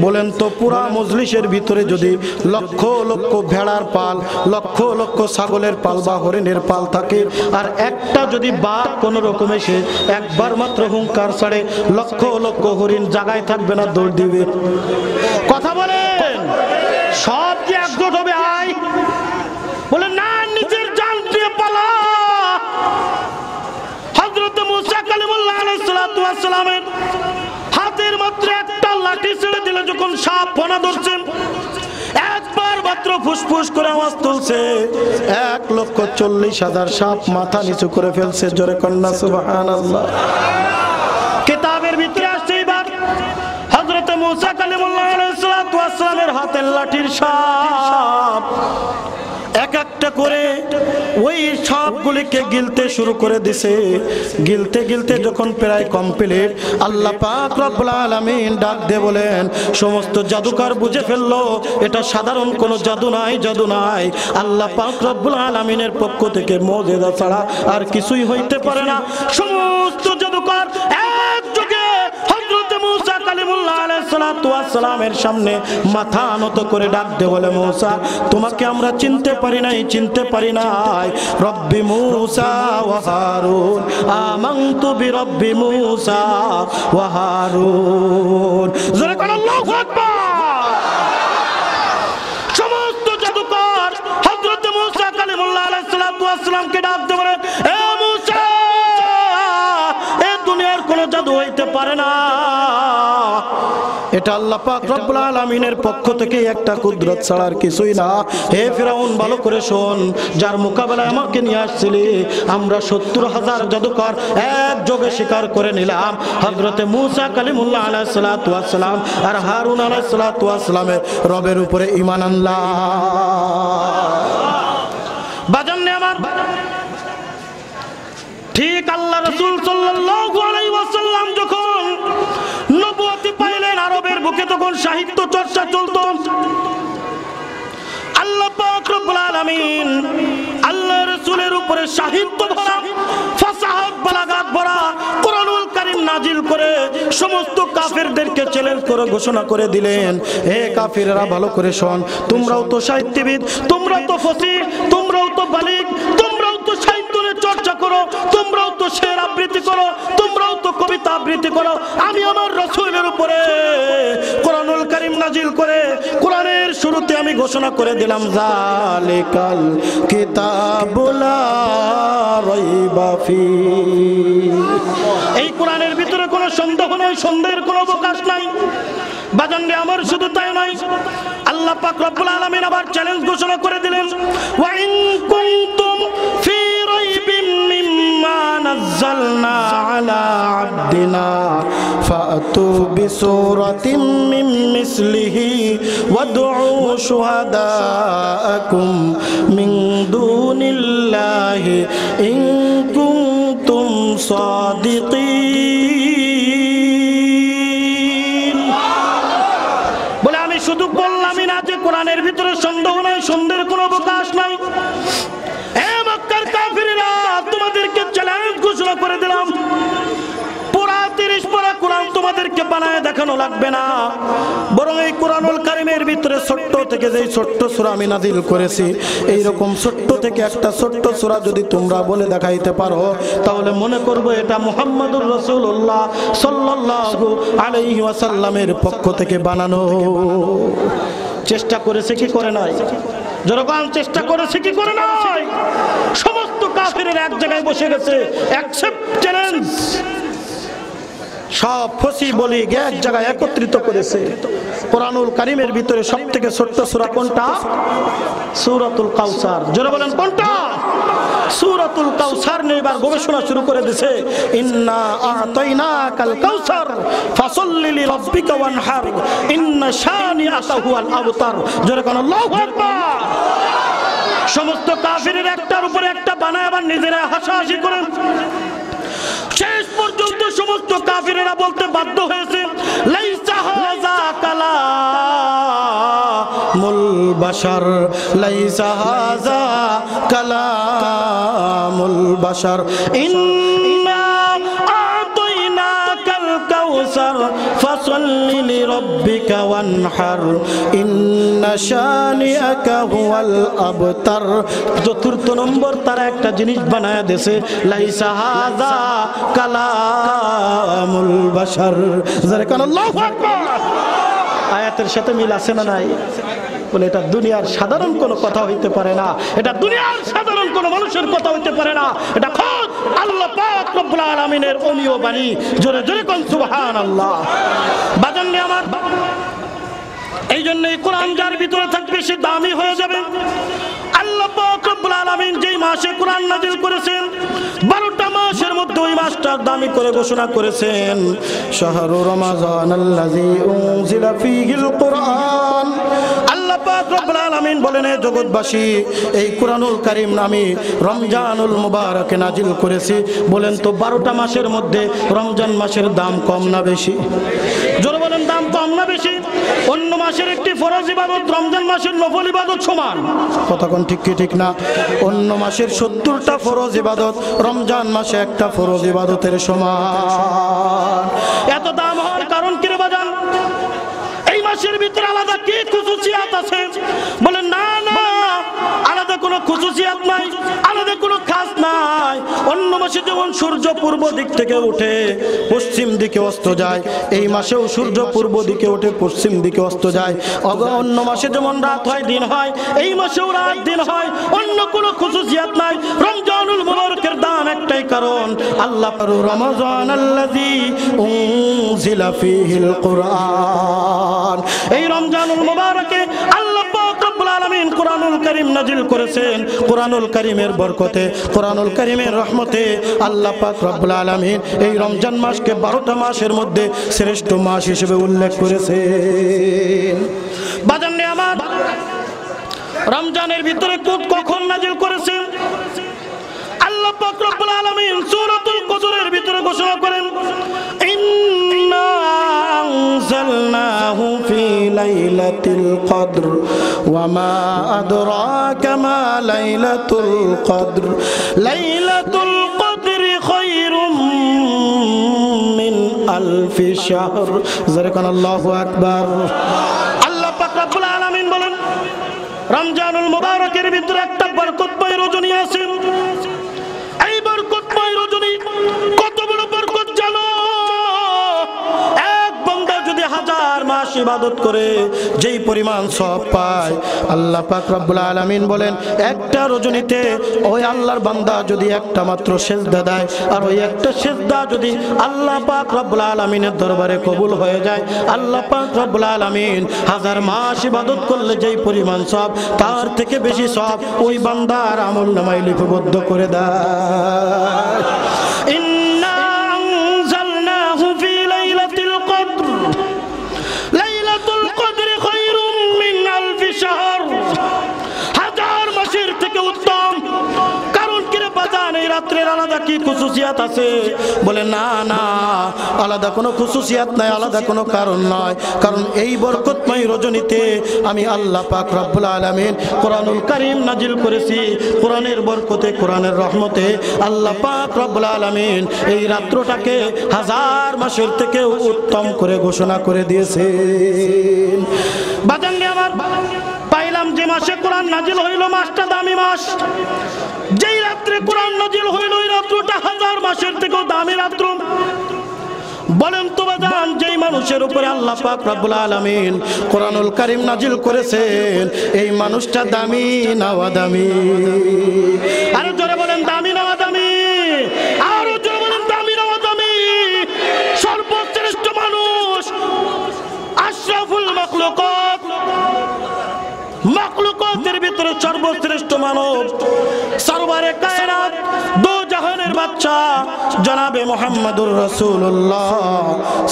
বলেন তো পুরা মজলিসের ভিতরে যদি লক্ষ লক্ষ ভেড়ার পাল, লক্ষ লক্ষ ছাগলের পাল বা হরিণের পাল থাকে, আর একটা যদি বাঘ কোনো রকমে সে একবার মাত্র হুঙ্কার ছাড়ে, লক্ষ লক্ষ হরিণ জায়গায় থাকবে না, দৌড় দিবে। কথা বলেন, সব কি একজোট হবে? আয় বলে না, নিজের জান দিয়ে পালা। হযরত মুসা কালিমুল্লাহ আলাইহিস সালাতু ওয়াস সালামের হাতের মাত্র একটা লাঠি ছেড়ে দিলে যখন সাপ ফনা ধরছে, একবার মাত্র ফুসফুস করে আওয়াজ তুলছে, 1,40,000 সাপ মাথা নিচু করে ফেলছে। জোরে কন্যা সুবহানাল্লাহ। কিতাবের ভিতরে আসছে এইবার হযরত মুসা কালিমুল্লাহ আলাইহিস সালাতু ওয়াস সালামের হাতের লাঠির সাপ এক একটা করে ওই সাপগুলিকে গিলতে শুরু করে দিছে। গিলতে গিলতে যখন প্রায় কমপ্লিট, আল্লাহ পাক রব্বুল আলামিন ডাক দিয়ে বলেন, সমস্ত জাদুকর বুঝে ফেললো এটা সাধারণ কোনো জাদু নাই, জাদু নাই। আল্লাহ পাক রব্বুল আলামিনের পক্ষ থেকে মুজিজা ছাড়া আর কিছুই হইতে পারে না। সমস্ত জাদুকর একযোগে হযরত মুসা কালিমুল্লাহ আলাইহিস সালাতু ওয়াস সালামের সামনে মাথা নত করে ডাক দিয়ে বলে, মুসা তোমাকে আমরা চিনতে পারি নাই, চিনতে পারি নাই। রব্বি মুসা ওয়া হারুন, আমানতু বিরব্বি মুসা ওয়া হারুন। জোরে বলেন আল্লাহু আকবার। সমস্ত জাদুকর হযরত মুসা কালিমুল্লাহ আলাইহিস সালাতু ওয়াস সালামকে ডাক দিয়ে বলে, এ মুসা, এ দুনিয়ার কোনো জাদু হইতে পারে না, এটা আল্লাহ পাক রব্বুল আলামিনের পক্ষ থেকে একটা কুদরত ছাড়া আর কিছুই না। হে ফিরাউন, ভালো করে শোন, যার মোকাবেলায় আমাকে নিয়ে আসছিলি, আমরা 70,000 জাদুকর একযোগে স্বীকার করে নিলাম হযরতে মুসা কালিমুল্লাহ আলাইহিস সালাতু ওয়াস সালাম আর হারুন আলাইহিস সালাতু ওয়াস সালামের রবের উপরে ঈমান আনলাম। বাজাননে আমার, ঠিক আল্লাহ রাসূল সাল্লাল্লাহু আলাইহি ওয়াসাল্লাম যখন নবুয়তি পাইলেন, আরবের বুকে তখন সাহিত্য চর্চা চলতো। আল্লাহ পাক রব্বুল আলামিন আল্লাহ রাসূলের উপরে সাহিত্য ভরা, ফাসাহাত বালাগাত ভরা কোরআনুল কারীম নাজিল করে সমস্ত কাফেরদেরকে চ্যালেঞ্জ করে ঘোষণা করে দিলেন, হে কাফিররা ভালো করে শোন, তোমরাও তো সাহিত্যবিদ, তোমরাও তো ফসিহ, তোমরাও তো বালিগ, তোমরাও তো সাহিত্যের চর্চা করো, তোমরাও তো শের আবৃত্তি করো, তোমরাও তো কবিতা আবৃত্তি করো। আমি আমার রাসূলের উপরে কোরআনুল কারীম নাজিল করে কোরআনের শুরুতে আমি ঘোষণা করে দিলাম, যালিকাল কিতাবুল লা রাইবা ফীহি। এই কোরআনের ভিতরে কোনো সন্দেহ নাই, সন্দেহের কোনো অবকাশ নাই। বাজানরে আমার, শুধু তাই নয়, আল্লাহ পাক রব্বুল আলামিন আবার চ্যালেঞ্জ ঘোষণা করে দিলেন, ওয়া ইন কুনতুম ফি রাইবিম মিম্মা নাযালনা আলা আবদিনা ফাতু বিসূরাতিম মিন মিসলিহি ওয়াদউ শুহাদাআকুম মিন দুনিল্লাহি ইন কুনতুম সাদিকিন। বলে আমি শুধু বললামই না যে কোরআনের ভিতরে সন্দেহ নাই, সন্দেহের কোনো অবকাশ নাই। হে মক্কার কাফিররা, তোমাদেরকে চ্যালেঞ্জ ঘোষণা করে দিলাম, পুরা 30 পারা কোরআন তোমাদেরকে বানায় দেখানো লাগবে না, বরং এই কোরআনুল কারীমের ভিতরে ছোট্ট থেকে যেই ছোট্ট সূরা আমি নাজিল করেছি, এই রকম ছোট্ট থেকে একটা ছোট্ট সূরা যদি তোমরা বলে দেখাইতে পারো, তাহলে মনে করব এটা মুহাম্মাদুর রাসূলুল্লাহ সাল্লাল্লাহু আলাইহি ওয়াসাল্লামের পক্ষ থেকে বানানো। চেষ্টা করেছে কি করে নাই? যখন চেষ্টা করেছে কি করে নাই? সমস্ত কাফিরের এক জায়গায় বসে গেছে, অ্যাকসেপ্ট চ্যালেঞ্জ। সব ফসি বলি এক জায়গায় একত্রিত করেছে। কোরআনুল কারীমের ভিতরে সবথেকে ছোট্ট সূরা কোনটা? সূরাতুল কাউসার। জোরে বলেন কোনটা? সূরাতুল কাউসার নিয়ে এবার গবেষণা শুরু করে দিয়েছে। ইন্না আ'তাইনাকাল কাউসার ফাসাল্লি লিরাব্বিকা ওয়ানহার ইন্না শানিআকা হুয়াল আবতার। জোরে বলেন আল্লাহু আকবার। সমস্ত কাফিরের একটার উপরে একটা বানায় আবার নিজেরা হাসাহাসি করেন। শেষ পর্যন্ত সমস্ত কাফিরেরা বলতে বাধ্য হয়েছে, লাইসা হাযা কালামুল বাশার, লাইসা হাযা কালামুল বাশার, ইন্না ফাসাল্লি লিরাব্বিকা ওয়ানহার ইন্না শানিআকা হুয়াল আবতার। চতুর্থ নম্বর তারা একটা জিনিস বানায়া দেছে, লাইসা হাযা কালামুল বাশার। যারা কান আল্লাহু আকবার। আয়াতের সাথে মিল আছে না নাই? বলে এটা দুনিয়ার সাধারণ কোনো কথা হইতে পারে না, এটা দুনিয়ার সাধারণ কোনো মানুষের কথা হইতে পারে না, এটা খোদ আল্লাহ পাক রব্বুল আলামিনের অমীয় বাণী। জোরে জোরে কোন সুবহানাল্লাহ। বাজাননি আমার, এই জন্য এই কোরআন যার ভিতরে থাকবে সে দামি হয়ে যাবে। আল্লাহ পাক রব্বুল আলামিন যেই মাসে কোরআন নাযিল করেছেন, 12টা মাসের মধ্যে ওই মাসটার দামি করে ঘোষণা করেছেন, শাহরু রমাযানাল্লাযী উনজিলা ফীহিল কুরআন। আল্লাহ পাক রব্বুল আলামিন বলেন, হে জগৎবাসী, এই কোরআনুল কারীম আমি রমজানুল মুবারকে নাযিল করেছি। বলেন তো 12টা মাসের মধ্যে রমজান মাসের দাম কম না বেশি? জোরে বলেন, দাম কম না বেশি? অন্য মাসের একটি ফরজ ইবাদত রমজান মাসের নফল ইবাদত সমান। কথা কোন ঠিক কি ঠিক না? অন্য মাসের 70টা ফরজ ইবাদত রমজান মাসে একটা ফরজ ইবাদতের সমান। এত দাম হওয়ার কারণ কি রে বাজান? এই মাসের ভিতরে আলাদা কি খুশুসিয়াত আছে? বলেন না না, আলাদা কোনো খুশুসিয়াত নাই, আলাদা কোনো খাস নাই। অন্য মাসে যেমন সূর্য পূর্ব দিক থেকে উঠে পশ্চিম দিকে অস্ত যায়, এই মাসেও সূর্য পূর্ব দিকে উঠে পশ্চিম দিকে অস্ত যায়। অন্য মাসে যেমন রাত হয় দিন হয়, এই মাসেও রাত দিন হয়, অন্য কোনো খুশুসিয়াত নাই। রমজানুল মুবারকের দাম একটাই কারণ, আল্লাহ রমাযানাল্লাযী উনজিলা ফীহিল কুরআন। এই রমজানুল মুবারকে আল্লাহ পাক রব্বুল আলামিন কোরআনুল কারীম নাযিল করেছেন। কোরআনুল কারীমের বরকতে, কোরআনুল কারীমের রহমতে আল্লাহ পাক রব্বুল আলামিন এই রমজান মাসকে 12টা মাসের মধ্যে শ্রেষ্ঠ মাস হিসেবে উল্লেখ করেছেন। বাজাননি আমার, রমজানের ভিতরে কখন নাযিল করেছেন? আল্লাহ পাক রব্বুল আলামিন সূরাতুল কদরের ভিতরে ঘোষণা করেন, ইন্না আনজালনাহু ফি লাইলাতিল কদর ওয়া মা আদরাকা মা লাইলাতুল কদর লাইলাতুল কদরি খায়রুম মিন আলফি শাহর। যারা কোন আল্লাহু আকবার। আল্লাহ পাক রব্বুল আলামিন বলেন, রমজানুল মুবারকের ভিতরে একটা বরকতময় রজনী আছে। এই বরকতময় রজনী কত বড় বরকত জানো? এক বান্দা যদি 1000 মাস ইবাদত করে যেই পরিমাণ সওয়াব পায়, আল্লাহ পাক রব্বুল আলামিন বলেন, একটা রজনীতে ওই আল্লাহর বান্দা যদি একটা মাত্র সিজদা দেয়, আর ওই একটা সিজদা যদি আল্লাহ পাক রব্বুল আলামিনের দরবারে কবুল হয়ে যায়, আল্লাহ পাক রব্বুল আলামিন 1000 মাস ইবাদত করলে যেই পরিমাণ সওয়াব, তার থেকে বেশি সওয়াব ওই বান্দার আমলনামায় লিপিবদ্ধ করে দেয়। ইন্না আনজালনাহু ফি লাইলাতিল কদর লাইলাতুল কদরি খায়রুম মিন আলফি শাহর। 1000 মাসের থেকে উত্তম। কারণ কি রে বাজান, এই রাত্রের আলাদা কি খুশুসিয়াত আছে? বলে না না, আলাদা কোনো খুশুসিয়াত নাই, আলাদা কোনো কারণ নয়। কারণ এই বরকতময় রজনীতে আমি আল্লাহ পাক রব্বুল আলামিন কোরআনুল কারীম নাযিল করেছি। কোরআনের বরকতে, কোরআনের রহমতে আল্লাহ পাক রব্বুল আলামিন এই রাত্রটাকে 1000 মাসের থেকে উত্তম করে ঘোষণা করে দিয়েছেন। বাজাননি আমার, পাইলাম যে মাসে কোরআন নাযিল হইল মাসটা দামি মাস। যেই রাত্রে কোরআন নাযিল হইল ওই রাত্রটা 1000 মাসের থেকেও দামি রাত্র। বলেন তো বাজান, যেই মানুষের উপরে আল্লাহ পাক রব্বুল আলামিন কোরআনুল কারীম নাযিল করেছেন, এই মানুষটা দামি না দামি? আরো জোরে বলেন, দামি না দামি? আরো জোরে বলেন, দামি না দামি? সর্বশ্রেষ্ঠ মানুষ, আশরাফুল মাখলুকাত, মাখলুকাতের ভিতরে সর্বশ্রেষ্ঠ মানব, সরওয়ারে কায়নাত, দো জাহানের বাদশা জনাবে মুহাম্মদুর রাসূলুল্লাহ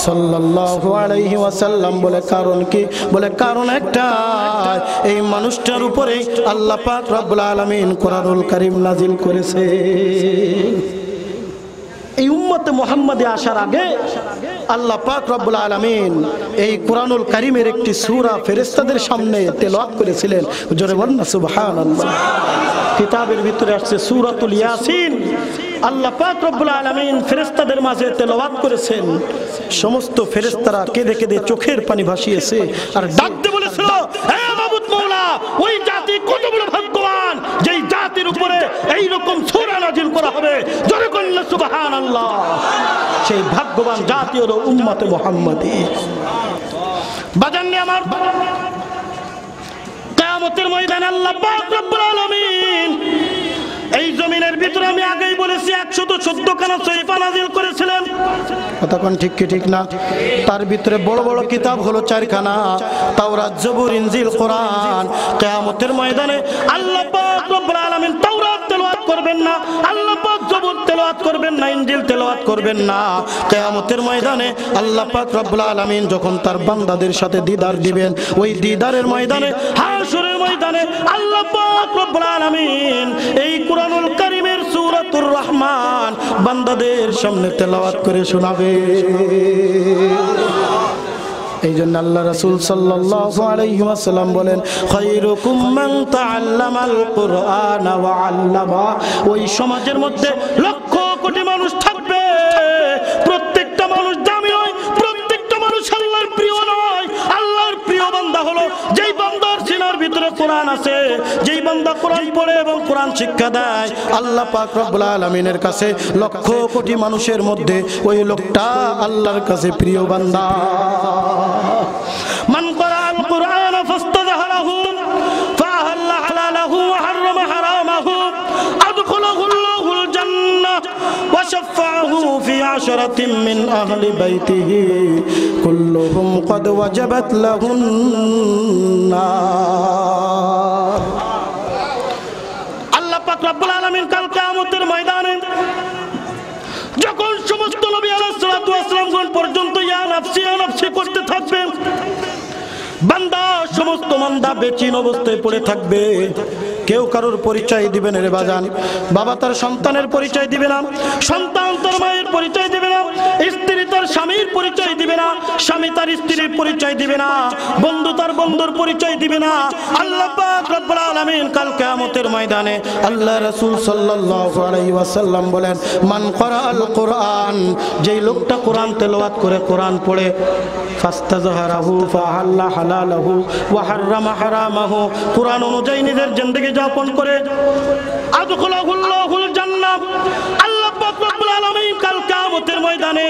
সাল্লাল্লাহু আলাইহি ওয়াসাল্লাম। বলে কারণ কি? বলে কারণ একটা, এই মানুষটার উপরে আল্লাহ পাক রব্বুল আলামিন কোরআনুল কারীম নাযিল করেছে। এই উম্মতে মুহাম্মাদে আসার আগে আল্লাহ পাক রব্বুল আলামিন এই কোরআনুল কারীমের একটি সূরা ফেরেশতাদের সামনে তেলাওয়াত করেছিলেন। জোরে বলুন না সুবহানাল্লাহ। কিতাবের ভিতরে আসছে সূরাতুল ইয়াসিন। আল্লাহ পাক রব্বুল আলামিন ফেরেশতাদের মাঝে তেলাওয়াত করেছেন। সমস্ত ফেরেশতারা কেঁদে কেঁদে চোখের পানি ভাসিয়েছে আর ডাকতে বলেছিল, হে মাবুদ মওলা, ওই জাতি কত বড় ভাগ্যবান যেই জাতির উপরে এই রকম সূরা নাযিল করা হবে। জোরে বলুন সুবহানাল্লাহ। সেই ভাগ্যবান জাতি হলো উম্মতে মুহাম্মাদি। বাজাননি আমার, কিয়ামতের ময়দানে আল্লাহ পাক রব্বুল আলামিন এই জমিনের ভিতরে, আমি আগেই বলেছি, 114 খানা শরীফা নাযিল করেছিলেন। কতক্ষণ ঠিক কি ঠিক না? তার ভিতরে বড় বড় কিতাব হলো 4 খানা, তাওরাত, জবুর, ইনজিল, কোরআন। কিয়ামতের ময়দানে আল্লাহ পাক রব্বুল আলামিন তাওরাত তেলাওয়াত করবেন না, আল্লাহ পাক জবুর তেলাওয়াত করবেন না, ইনজিল তেলাওয়াত করবেন না। কিয়ামতের ময়দানে আল্লাহ পাক রব্বুল আলামিন যখন তার বান্দাদের সাথে দিদার দিবেন, ওই দিদারের ময়দানে, হাশরের ময়দানে আল্লাহ পাক রব্বুল আলামিন এই কুরআনুল কারীমের সূরাতুর রহমান বান্দাদের সামনে তেলাওয়াত করে শোনাবে। এই জন্য আল্লাহ রাসূল সাল্লাল্লাহু আলাইহি ওয়াসাল্লাম বলেন, খায়রুকুম মান তাআল্লামাল কুরআন ওয়া আল্লামা। ওই সমাজের মধ্যে লক্ষ কোটি মানুষ থাকবে, প্রত্যেকটা মানুষ দামি নয়, প্রত্যেকটা মানুষ আল্লাহর প্রিয় নয়। আল্লাহর প্রিয় বান্দা হলো যেই বান্দার সিনার ভিতরে কোরআন আছে, যেই বান্দা কোরআন পড়ে এবং কোরআন শিক্ষা দেয়। আল্লাহ পাক রব্বুল আলামিনের কাছে লক্ষ কোটি মানুষের মধ্যে ওই লোকটা আল্লাহর কাছে প্রিয় বান্দা। মান ক্বরাআল কুরআন ফাস্তাযহারাহু ফাআহাল্লা হালালাহু ওয়া হাররামা হারামাহু আদখালাহু আল্লাহুল জান্নাহ ওয়া শাফাআহু ফি আশরাতিন মিন আহলি বাইতিহি কুল্লুহুম ক্বাদ ওয়াজাবাত লাহুন নার। আল্লাহ পাক রব্বুল আলামিন কাল কিয়ামতের ময়দানে যখন সমস্ত নবী আলাইহিস সালাতু ওয়াস সালাম পর্যন্ত ইয়া নাফসি করতে থাকবে, বান্দা সমস্ত বান্দা বেচিন অবস্থায় পড়ে থাকবে। কেউ কারোর পরিচয় দিবে না রে বাজান। বাবা তার সন্তানের পরিচয় দিবে না, সন্তান তার মায়ের পরিচয় দিবে না, স্ত্রী তার স্বামীর পরিচয় দিবে না, স্বামী তার স্ত্রীর পরিচয় দিবে না, বন্ধু তার বন্ধুর পরিচয় দিবে না। আল্লাহ পাক রব্বুল আলামিন কাল কিয়ামতের ময়দানে আল্লাহ রাসূল সাল্লাল্লাহু আলাইহি ওয়াসাল্লাম বলেন, মান ক্বরাআল কুরআন, যেই লোকটা কোরআন তেলাওয়াত করে, কোরআন পড়ে, ফাস্তাযহারাহু ফাআহাল্লা হালালাহু ওয়া হাররামা হারামাহু, কোরআন অনুযায়ী নিজের জিন্দেগি যাপন করে, আদখালাহুল্লাহুল জান্নাহ। আল্লাহ পাক রব্বুল আলামিন কাল কিয়ামতের ময়দানে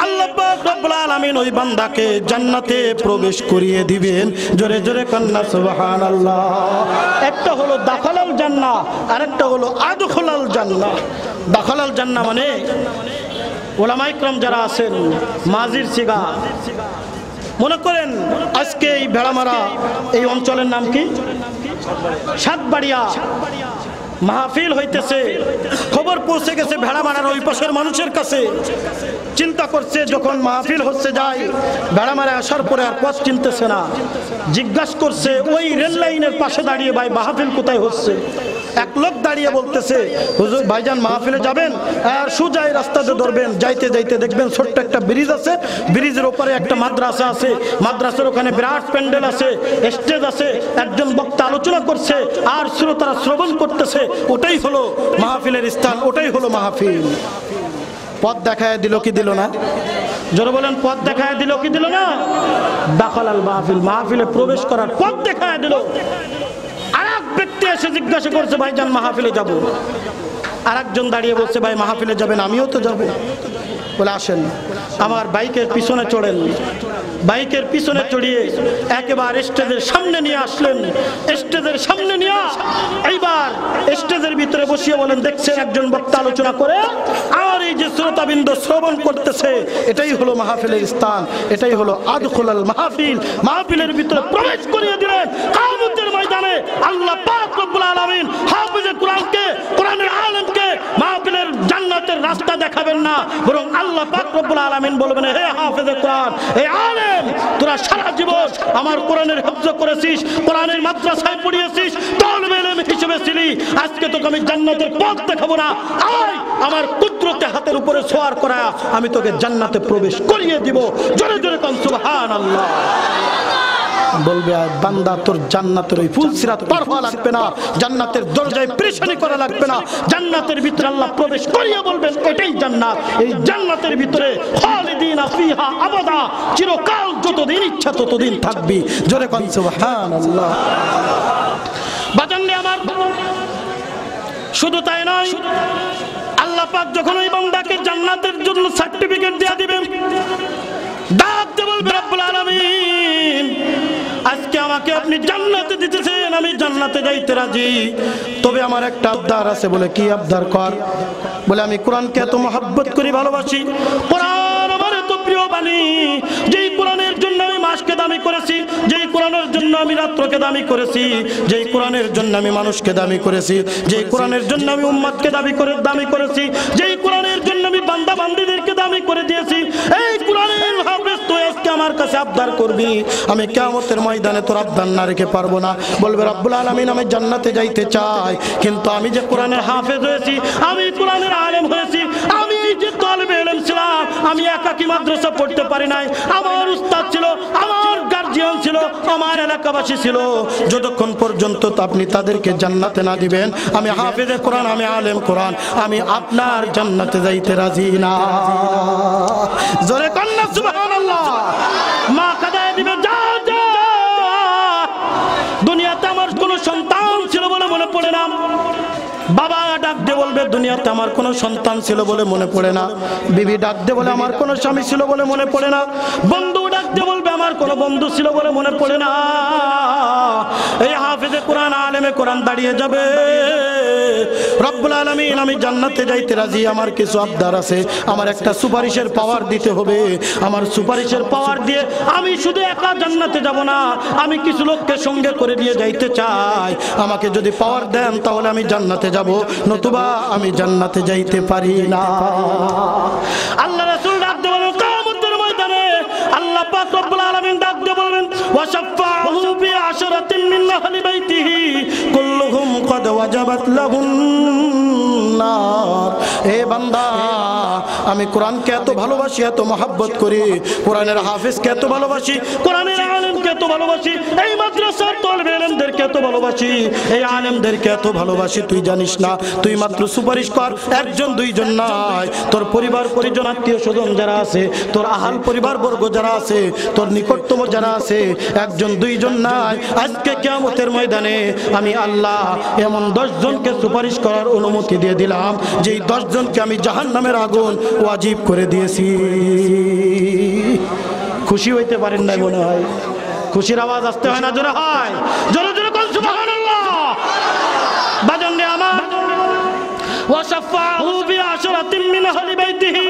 আল্লাহ পাক রব্বুল আলামিন ওই বান্দাকে জান্নাতে প্রবেশ করিয়ে দিবেন। জোরে জোরে কান্না সুবহানাল্লাহ। একটা হলো দাখালাল জান্নাহ, আরেকটা হলো আদখালাল জান্নাহ। দাখালাল জান্নাহ মানে উলামা ইকরাম যারা আছেন, মাজির সিগা। মনে করেন আজকে এই ভেড়ামারা এই অঞ্চলের নাম কি? সাতবাড়িয়া। মাহফিল হইতেছে, খবর পৌঁছে গেছে ভেড়ামারার ওই পাশের মানুষের কাছে। চিন্তা করছে যখন মাহফিল হচ্ছে যায়, ভেড়ামারা আসার পরে আর পথ চিনতেছে না। জিজ্ঞাসা করছে ওই রেল লাইনের পাশে দাঁড়িয়ে, ভাই মাহফিল কোথায় হচ্ছে? এক লোক দাঁড়িয়ে বলতেছে, হুজুর ভাইজান মাহফিলে যাবেন আর সুজাই রাস্তাতে ধরবেন, যাইতে যাইতে দেখবেন ছোট্ট একটা ব্রিজ আছে, ব্রিজের উপরে একটা মাদ্রাসা আছে, মাদ্রাসার ওখানে বিরাট প্যান্ডেল আছে, স্টেজ আছে, একজন বক্তা আলোচনা করছে আর শ্রোতারা শ্রবণ করতেছে। ওটাই হলো মাহফিলের স্থান, ওটাই হলো মাহফিল। পথ দেখায় দিল কি দিল না? জোরে বলেন, পথ দেখায় দিল কি দিল না? দাখালাল মাহফিল, মাহফিলে প্রবেশ করার পথ দেখায় দিল। আরেক ব্যক্তি এসে জিজ্ঞাসা করছে, ভাইজান মাহফিলে যাব। আরেকজন দাঁড়িয়ে বলছে, ভাই মাহফিলে যাবেন? আমিও তো যাব। বলে আসেন, আমার বাইকের পিছনে চড়েন। বাইকের পিছনে চড়িয়ে একেবারে স্টেজের সামনে নিয়ে আসলেন। স্টেজের সামনে নিয়ে এইবার স্টেজের ভিতরে বসিয়ে বলেন, দেখছেন একজন বক্তা আলোচনা করে আর এই যে শ্রোতাবৃন্দ শ্রবণ করতেছে, এটাই হলো মাহফিলের স্থান, এটাই হলো আদখুলাল মাহফিল। মাহফিলের ভিতরে প্রবেশ করিয়ে দিলেন। কিয়ামতের ময়দানে আল্লাহ পাক রব্বুল আলামিন হাফেজে কোরআনকে, কোরআনের আলেমকে মাহফিলের জান্নাতের রাস্তা দেখাবেন না, বরং আল্লাহ পাক রব্বুল আলামিন বলবেন, হে হাফেজে কোরআন, হে আলেম, তোরা সারা জীবন আমার কোরআনের হিফজ করেছিস, কোরআনের মাদ্রাসায় পড়িয়েছিস, তালিবে ইলম হিসেবে ছিলি, আজকে তোকে আমি জান্নাতের পথ দেখাবো না, আয় আমার কুদরতে হাতের উপরে ছোঁয়ার করা, আমি তোকে জান্নাতে প্রবেশ করিয়ে দিব। জোরে জোরে কোন সুবহানাল্লাহ। বলবে বান্দা তোর জান্নাতের ওই ফুলসিরাত পার হওয়া লাগবে না, জান্নাতের দরজায় পেরেশানি করা লাগবে না, জান্নাতের ভিতরে আল্লাহ প্রবেশ করিয়ে বলবেন এটাই জান্নাত, এই জান্নাতের ভিতরে খালিদিনা ফিহা আবাদা, চিরকাল যতদিন ইচ্ছা ততদিন থাকবি। জোরে কোন সুবহানাল্লাহ। বাজানরে আমার, শুধু তাই নয়, আল্লাহ পাক যখন ওই বান্দাকে জান্নাতের জন্য সার্টিফিকেট দিয়ে দিবেন, ডাক দিয়ে বলবে রব্বুল আলামিন আজকে আমাকে আপনি জান্নাতে দিতেছেন, আমি জান্নাতে যাইতে রাজি, তবে আমার একটা আবদার আছে। বলে কি আবদার? কর। বলে আমি কোরআনকে এত মহব্বত করি, ভালোবাসি, কোরআন আমার এত প্রিয় বাণী, যেই কোরআনের জন্য আমি মাসকে দামি করেছি, যেই কোরআনের জন্য আমি রাত্রকে দামি করেছি, যেই কোরআনের জন্য আমি মানুষকে দামি করেছি, যেই কোরআনের জন্য আমি উম্মতকে দামি করেছি, যেই কোরআনের জন্য আমি বান্দা বান্দীদেরকে দামি করে দিয়েছি, এই কোরআনের হাফেজ তুই আজকে আমার কাছে আবদার করবি, আমি কিয়ামতের ময়দানে তোর আবদার না রেখে পারবো না। বলবে রব্বুল আলামিন আমি জান্নাতে যাইতে চাই, কিন্তু আমি যে কোরআনের হাফেজ হয়েছি, আমি কোরআনের আলেম হয়েছি, আমি যে তালিবে ইলম ছিলাম, আমি একাকী মাদ্রাসা পড়তে পারি নাই, আমার উস্তাদ ছিল, আমার গার্জিয়ান ছিল, আমার এলাকাবাসী ছিল, যতক্ষণ পর্যন্ত আপনি তাদেরকে জান্নাতে না দিবেন, আমি হাফেজে কোরআন, আমি আলেম কোরআন, আমি আপনার জান্নাতে যাইতে রাজি না। জোরে কন্যা সুবহানাল্লাহ। মা কাদায় দিবে, যা যা, দুনিয়াতে আমার কোনো সন্তান ছিল বলে মনে পড়ে না। বাবা ডাক দিয়ে বলবে দুনিয়াতে আমার কোনো সন্তান ছিল বলে মনে পড়ে না। বিবি ডাক দিয়ে বলে আমার কোনো স্বামী ছিল বলে মনে পড়ে না। বন্ধু ডাক দিয়ে বলবে আমার কোনো বন্ধু ছিল বলে মনে পড়ে না। এই হাফেজে কোরআন, আলেমে কোরআন দাঁড়িয়ে যাবে, রব্বুল আলামিন আমি জান্নাতে যাইতে রাজি, আমার কিছু আবদার আছে, আমার একটা সুপারিশের পাওয়ার দিতে হবে, আমার সুপারিশের পাওয়ার দিয়ে আমি শুধু একা জান্নাতে যাব না, আমি কিছু লোককে সঙ্গে করে নিয়ে যাইতে চাই, আমাকে যদি পাওয়ার দেন তাহলে আমি জান্নাতে যাব, নতুবা আমি জান্নাতে যাইতে পারি না। আল্লাহ রাসূল ডাক দিয়ে বলেন কিয়ামতের ময়দানে আল্লাহ পাক রব্বুল আলামিন ডাক দিয়ে বলবেন ওয়াশাফাহু ফি আশরাতিন মিন আহলি বাইতিহি কুল্লুহুম ক্বাদ ওয়াজাবাত লাহুন নার। এ বান্দা, আমি কোরআনকে এত ভালোবাসি, এত মহব্বত করি, কোরআনের হাফেজকে এত ভালোবাসি, কোরআনের আলেমকে এত ভালোবাসি, এই মাদ্রাসার তালিবে ইলমদেরকে এত ভালোবাসি, এই আলেমদেরকে এত ভালোবাসি, তুই জানিস না, তুই মাত্র সুপারিশ কর, একজন দুইজন নয়, তোর পরিবার পরিজন আত্মীয় স্বজন যারা আছে, তোর আহাল পরিবার বর্গ যারা আছে, তোর নিকটতম যারা আছে, একজন দুইজন নয়, আজকে কিয়ামতের ময়দানে আমি আল্লাহ এমন 10 জনকে সুপারিশ করার অনুমতি দিয়ে দিলাম, যেই 10 জনকে আমি জাহান্নামের আগুন ওয়াজিব করে দিয়েছি। খুশি হইতে পারেন নাই মনে হয়? খুশির আওয়াজ আসতে হয় না? জোরে হয়, জোরে জোরে কোন সুবহানাল্লাহ। বাজান রে আমার, ওয়াশাফাহু ফি আশরাতিন মিন আহলি বাইতিহি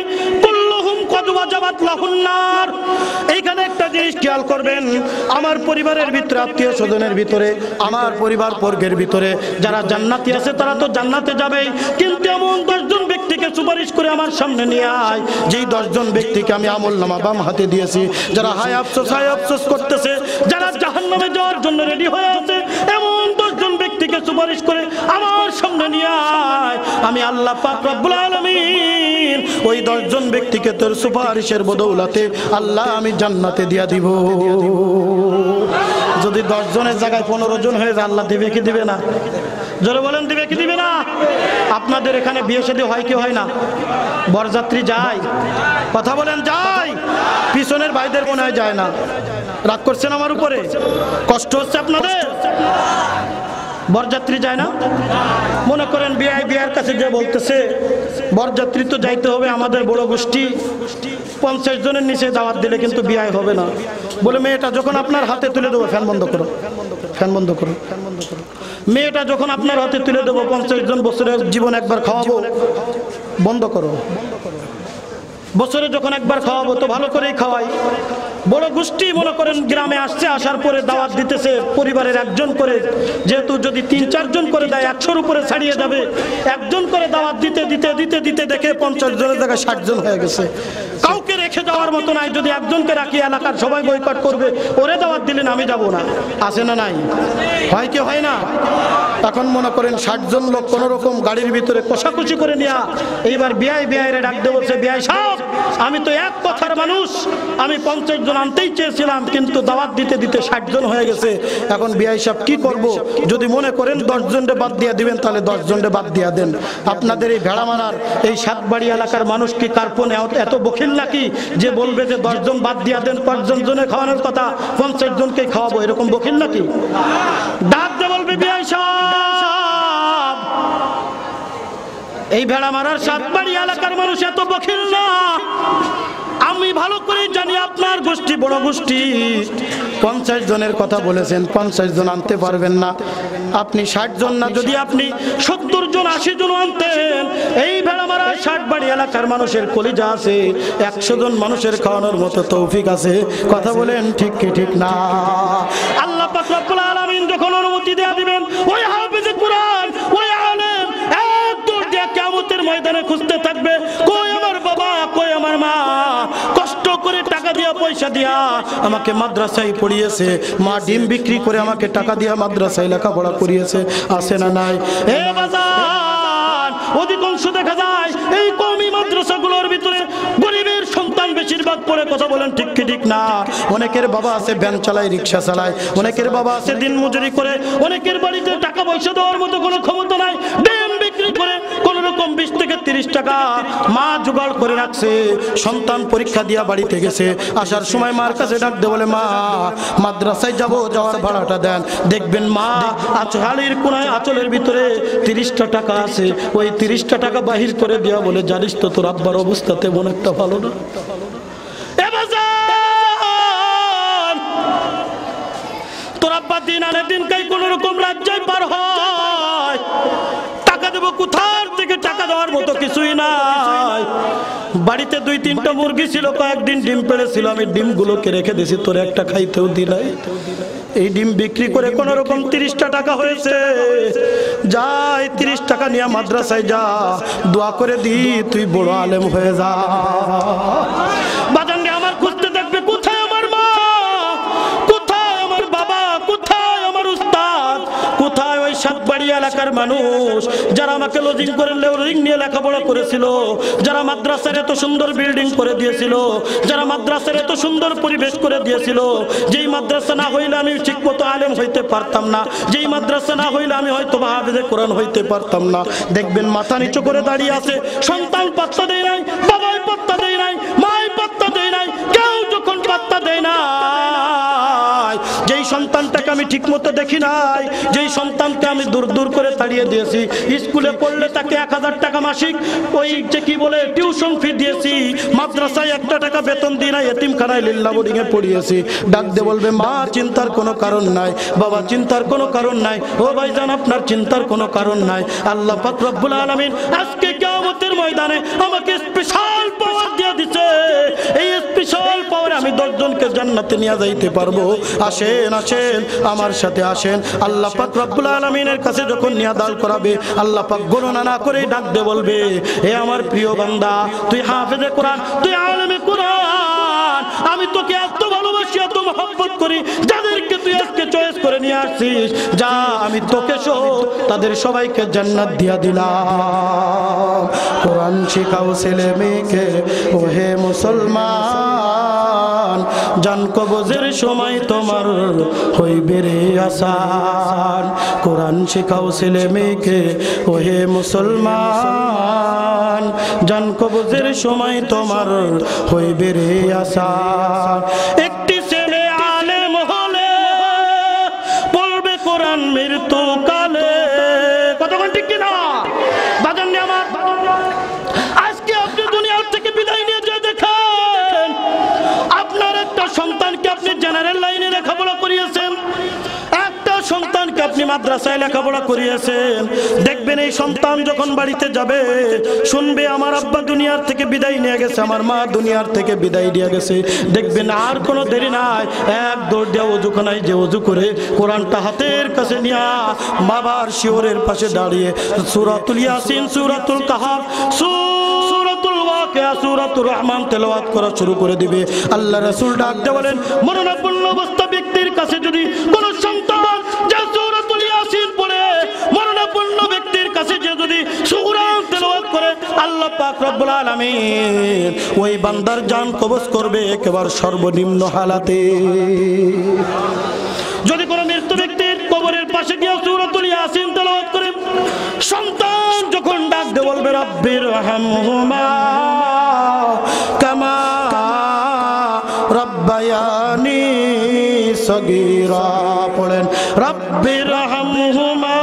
কুল্লুহুম ক্বাদ ওয়াজাবাত লাহুন নার। এইখানে একটা জিনিস খেয়াল করবেন, আমার পরিবারের ভিতরে, আত্মীয় স্বজনের ভিতরে, আমার পরিবার বর্গের ভিতরে যারা জান্নাতি আছে তারা তো জান্নাতে যাবেই, কিন্তু এমন 10 জন ব্যক্তিকে সুপারিশ করে আমার সামনে নিয়ে আয়, যেই 10 জন ব্যক্তিকে আমি আমলনামা বাম হাতে দিয়েছি, যারা হায় আফসোস করতেছে, যারা জাহান্নামে যাওয়ার জন্য রেডি হয়ে আছে, এমন 10 জন ব্যক্তিকে সুপারিশ করে আমার সামনে নিয়ে আয়, আমি আল্লাহ পাক রব্বুল আলামিন ওই 10 জন ব্যক্তিকে তোর সুপারিশের বদৌলতে আল্লাহ আমি জান্নাতে দিয়া দিব। যদি 10 জনের জায়গায় 15 জন হয়ে যায়, আল্লাহ দিবে কি দিবে না? জোরে বলেন, দিবে কি দিবে না? আপনাদের এখানে বিয়ে শাদী হয় কি হয় না? বরযাত্রী যায়? কথা বলেন, যায়? পিছনের ভাইদের মনে হয় যায় না। রাগ করছেন আমার উপরে? কষ্ট হচ্ছে আপনাদের? বরযাত্রী যায় না? মনে করেন বিয়ের কাছে যে বলতেছে বরযাত্রী তো যাইতে হবে, আমাদের বড় গোষ্ঠী 50 জনের নিচে দাওয়াত দিলে কিন্তু বিয়ে হবে না। বলে মেয়েটা যখন আপনার হাতে তুলে দেবো, ফ্যান বন্ধ করো, ফ্যান বন্ধ করো, মেয়েটা যখন আপনার হাতে তুলে দেবো, 50 জন বছরের জীবন একবার খাওয়াবো, বন্ধ করো। বছরে যখন একবার খাওয়াবো তো ভালো করেই খাওয়াই। বড় গোষ্ঠী মনে করেন গ্রামে আসছে, আসার পরে দাওয়াত দিতেছে পরিবারের একজন করে, যেহেতু যদি 3-4 জন করে দেয় 100-র উপরে ছাড়িয়ে যাবে, একজন করে দাওয়াত দিতে দিতে দিতে দিতে দেখে 50 জনের জায়গায় 60 জন হয়ে গেছে। কাউকে রেখে যাওয়ার মতো নাই, যদি একজনকে রাখি এলাকার সবাই বয়কট করবে, ওরে দাওয়াত দিলেন আমি যাব না। আছে না নাই? হয় কি হয় না? এখন মনে করেন 60 জন লোক কোন রকম গাড়ির ভিতরে কষাকষি করে নিয়ে এইবার বিআই রে ডাক দিয়ে বলছে, বিআই সাহেব আমি তো এক কথার মানুষ, আমি 50 জন আনতেই চেয়েছিলাম, কিন্তু দাওয়াত দিতে দিতে 60 জন হয়ে গেছে। এখন বিআই সাহেব কি করব? যদি মনে করেন 10 জনকে বাদ দিয়ে দিবেন তাহলে 10 জনকে বাদ দিয়ে দেন। আপনাদের এই ভেড়ামারার এই সাতবাড়ি এলাকার মানুষ কি কার্পণে এত বখিল নাকি যে বলবে যে 10 জন বাদ দিয়ে দেন, 50 জনে খাওয়ানোর কথা 50 জনকে খাওয়াবো, এরকম বখিল নাকি? ডাক দিয়ে বলবে বিআই সাহেব, এই ভেড়ামারার সাতবাড়ি এলাকার মানুষ এত বখিল না। আমি ভালো করে জানি আপনার গোষ্ঠী বড় গোষ্ঠী, 50 জনের কথা বলেছেন, 50 জন আনতে পারবেন না। আপনি 60 জন না, যদি আপনি 70 জন 80 জন আনতেন, এই ভেড়ামারার সাতবাড়ি এলাকার মানুষের কলিজা আছে, 100 জন মানুষের খাওয়ানোর মতো তৌফিক আছে। কথা বলেন ঠিক কি ঠিক না? আল্লাহ পাক রব্বুল আলামিন যখন অনুমতি দেয়া দিবেন, ওই হাফেজে কোরআন, ওই আলেম এক দৌড় দিয়ে কিয়ামতের ময়দানে খুঁজতে থাকবে, কই আমার বাবা, কই আমার মা, কষ্ট করে টাকা দিয়া পয়সা দিয়া আমাকে মাদ্রাসায় পড়িয়েছে, মা ডিম বিক্রি করে আমাকে টাকা দিয়া মাদ্রাসায় লেখাপড়া করিয়েছে, আছে না নাই? এ বাজার অধিকাংশ দেখা যায় এই কওমি মাদ্রাসাগুলোর ভিতরে গরিবের সন্তান বেশিরভাগ পড়ে। কথা বলেন ঠিক কি ঠিক না? অনেকের বাবা আছে ভ্যান চালায়, রিক্সা চালায়, অনেকের বাবা আছে দিন মজুরি করে, অনেকের বাড়িতে টাকা পয়সা দেওয়ার মতো কোনো ক্ষমতা নাই, ডিম বিক্রি করে কোন রকম 20 থেকে 30 টাকা মা জোগাড় করে রাখছে। সন্তান পরীক্ষা দিয়া বাড়িতে গেছে, আসার সময় মার কাছে ডাক দে, বলে মা মাদ্রাসায় যাব, যাওয়ার ভাড়াটা দেন। দেখবেন মা আঁচলের কোনায়, আঁচলের ভিতরে 30টা টাকা আছে, ওই 30টা টাকা বাহির করে দিয়া বলে, জানিস তো তোর আব্বার অবস্থা তেমন একটা ভালো না। তোর আব্বা দিন আনে দিন কাই কোন রকম রাজ্যায় পার হয়, টাকা দেবো কোথার থেকে? টাকা দেওয়ার মতো কিছুই নাই। বাড়িতে 2-3টা মুরগি ছিল, কয়েকদিন ডিম পেড়েছিল, আমি ডিমগুলোকে রেখে দিয়েছি, তোর একটা খাইতেও দি নাই। এই ডিম বিক্রি করে কোন রকম 30টা টাকা হয়েছে, যাই 30 টাকা নিয়ে মাদ্রাসায় যা, দোয়া করে দি তুই বড় আলেম হয়ে যা। বাজানরে আমার খুঁজতে থাকবে, কোথায় আমার মা, কোথায় আমার বাবা, কোথায় আমার উস্তাদ, কোথায় ওই সাতবাড়ি এলাকার মানুষ যারা আমাকে লজিং করে লেউরিং নিয়ে লেখাপড়া করেছিল, যারা মাদ্রাসার এত সুন্দর বিল্ডিং করে দিয়েছিল, যারা মাদ্রাসার এত সুন্দর পরিবেশ করে দিয়েছিল, যেই মাদ্রাসা না হইলে আমি ঠিকমতো আলেম হইতে পারতাম না, যেই মাদ্রাসা না হইলে আমি হয়তো হাফেজে কোরআন হইতে পারতাম না। দেখবেন মাথা নিচু করে দাঁড়িয়ে আছে, সন্তান পাত্তা দেয় নাই, বাবাই পাত্তা দেয় নাই, মাই পাত্তা দেয় নাই, কেউ যখন পাত্তা দেয় না, যেই সন্তানটাকে আমি ঠিক মতো দেখি নাই, যেই সন্তানকে আমি দূর দূর করে তাড়িয়ে দিয়েছি, স্কুলে পড়লে তাকে 1000 টাকা মাসিক ওই যে কি বলে টিউশন ফি দিয়েছি, মাদ্রাসায় 1 টাকা বেতন দিই না, এতিমখানায় লিল্লা বোর্ডিং এ পড়িয়েছি, ডাক দিয়ে বলবে মা চিন্তার কোনো কারণ নাই, বাবা চিন্তার কোনো কারণ নাই, ও ভাইজান আপনার চিন্তার কোনো কারণ নাই। আল্লাহ পাক রব্বুল আলামিন আজকে কিয়ামতের ময়দানে আমাকে স্পেশাল পাওয়ার দিয়ে দিয়েছে, এই স্পেশাল পাওয়ারে আমি 10 জনকে জান্নাতে নিয়ে যাইতে পারবো। আসেন আসেন আমার সাথে আসেন। আল্লাহ পাক রব্বুল আলামিনের কাছে যখন নিয়ে দাঁড় করাবে, আল্লাহ পাক গণনা না করে ডাক দিয়ে বলবে, হে আমার প্রিয় বান্দা, তুই হাফেজে কোরআন, তুই আলেমে কোরআন, আমি তোকে এত ভালোবাসি, এত মহব্বত করি, যাদেরকে তুই আজকে চয়েস করে নিয়ে আসছিস, যা আমি তোকে সহ তাদের সবাইকে জান্নাত দিয়া দিলাম। কোরআন শিখাও ছেলে মেয়েকে, ও হে মুসলমান, জান কবজের সময় তোমার হইবে রে আসান। কোরআন শিখাও ছেলে মেয়েকে, ও হে মুসলমান, জান কবজের সময় তোমার হইবে রে আসান। একটি ছেলে আলেম হলে পড়বে কোরআন মৃত্যুকালে। কতক্ষণ ঠিক কিনা বাজান আমার? আজকে আপনি দুনিয়ার থেকে বিদায় নিয়ে যে দেখেন, আপনার একটা সন্তানকে আপনি জেনারেল লাইনে লেখাপড়া করিয়েছেন, একটা সন্তানকে আপনি মাদ্রাসায় লেখাপড়া করিয়েছেন, দেখবেন এই সন্তান যখন বাড়িতে যাবে শুনবে আমার আব্বা দুনিয়ার থেকে বিদায় নিয়ে গেছে, আমার মা দুনিয়ার থেকে বিদায় দিয়ে গেছে, দেখবেন আর কোনো দেরি নাই, এক দৌড় দেওয়া অজুখানায় যে অজু করে কোরআনটা হাতের কাছে নিয়ে বাবার শিওরের পাশে দাঁড়িয়ে সূরাতুল ইয়াসিন, সূরাতুল কাহাফ, সূরাতুল ওয়াকিয়া, সূরাতুর রহমান তেলাওয়াত করা শুরু করে দিবে। আল্লাহ রাসূল ডাক দিয়ে বলেন, মরণাপন্ন অবস্থা ব্যক্তির কাছে যদি কোন সন্তান যে সূরাতুল ইয়াসিন পড়ে, মরণাপন্ন ব্যক্তির কাছে যে যদি সূরা তেলাওয়াত করে, আল্লাহ পাক পাক রব্বুল আলামিন ওই বান্দার জান কবজ করবে একেবারে সর্বনিম্ন হালাতে। যদি কোনো মৃত্যু ব্যক্তির কবরের পাশে গিয়ে সূরাতুল ইয়াসিন তেলাওয়াত করে সন্তান যখন ডাক দিয়ে বলবে রব্বির রহমহুমা কামা রব্বায়ানি সগীরা, পড়েন রব্বির রহমহুমা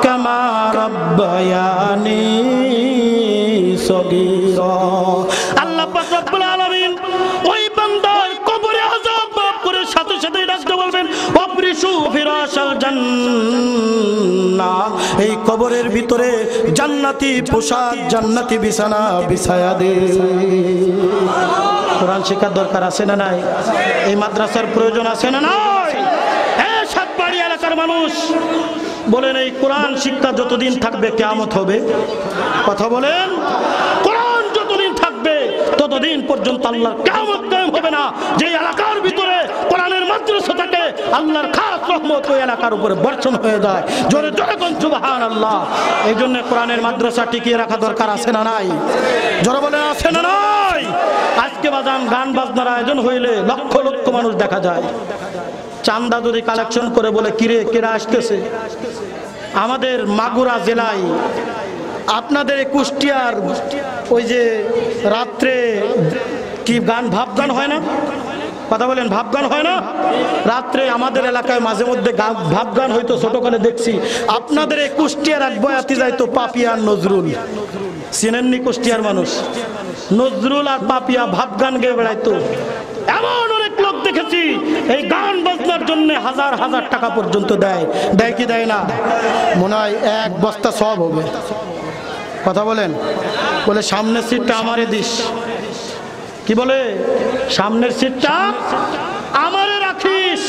কামা রব্বায়ানি সগীরা। আল্লাহ পাক রব্বুল আলামিন ওই বান্দার কবরে আযাব মাফ করে সাথে সাথে ডাকতে বলবেন ওয়াবরিশু ফিরাশাল জান্নাহ, এই কবরের ভিতরে জান্নাতি পোশাক জান্নাতি বিছানা বিছায়া দে। কোরআন শিক্ষার দরকার আছে না নাই? এই মাদ্রাসার প্রয়োজন আছে না নাই? হ্যাঁ, সাতবাড়ি এলাকার মানুষ বলেন এই কোরআন শিক্ষা যতদিন থাকবে কিয়ামত হবে। কথা বলেন, কোরআন যতদিন থাকবে ততদিন পর্যন্ত আল্লাহর কিয়ামত কায়েম হবে না। যে এলাকার ভিতরে কোরআনের মাদ্রাসা থাকে আল্লাহর খাস রহমত ওই এলাকার উপরে বর্ষণ হয়ে যায়। জোরে জোরে কোন সুবহানাল্লাহ। এই জন্য কোরআনের মাদ্রাসা টিকিয়ে রাখা দরকার আছে না নাই? জোরে বলে আছে না নাই? আজকে বাজান গান বাজনার আয়োজন হইলে লক্ষ লক্ষ মানুষ দেখা যায়। চান্দা যদি কালেকশন করে বলে কিরে কেরা আসতেছে, আমাদের মাগুরা জেলায় আপনাদের কুষ্টিয়ার ওই যে রাত্রে কি গান ভাব গান হয় না? কথা বলেন, ভাব গান হয় না? রাত্রে আমাদের এলাকায় মাঝে মধ্যে ভাব গান হয়তো ছোটকালে দেখছি। আপনাদের এই কুষ্টিয়ার এক বয়াতি যাইতো পাপিয়ার নজরুল, চিনেননি কুষ্টিয়ার মানুষ? নজরুল আর পাপিয়া ভাব গান গেয়ে বেড়াইতো। এমন অনেক লোক দেখেছি এই গান বাজনার জন্য হাজার হাজার টাকা পর্যন্ত দেয়। দেয় কি দেয় না? মনে হয় এক বস্তা সব হবে। কথা বলেন, বলে সামনের সিটটা আমারে দিস। কি বলে? সামনের সিটটা আমারে রাখিস,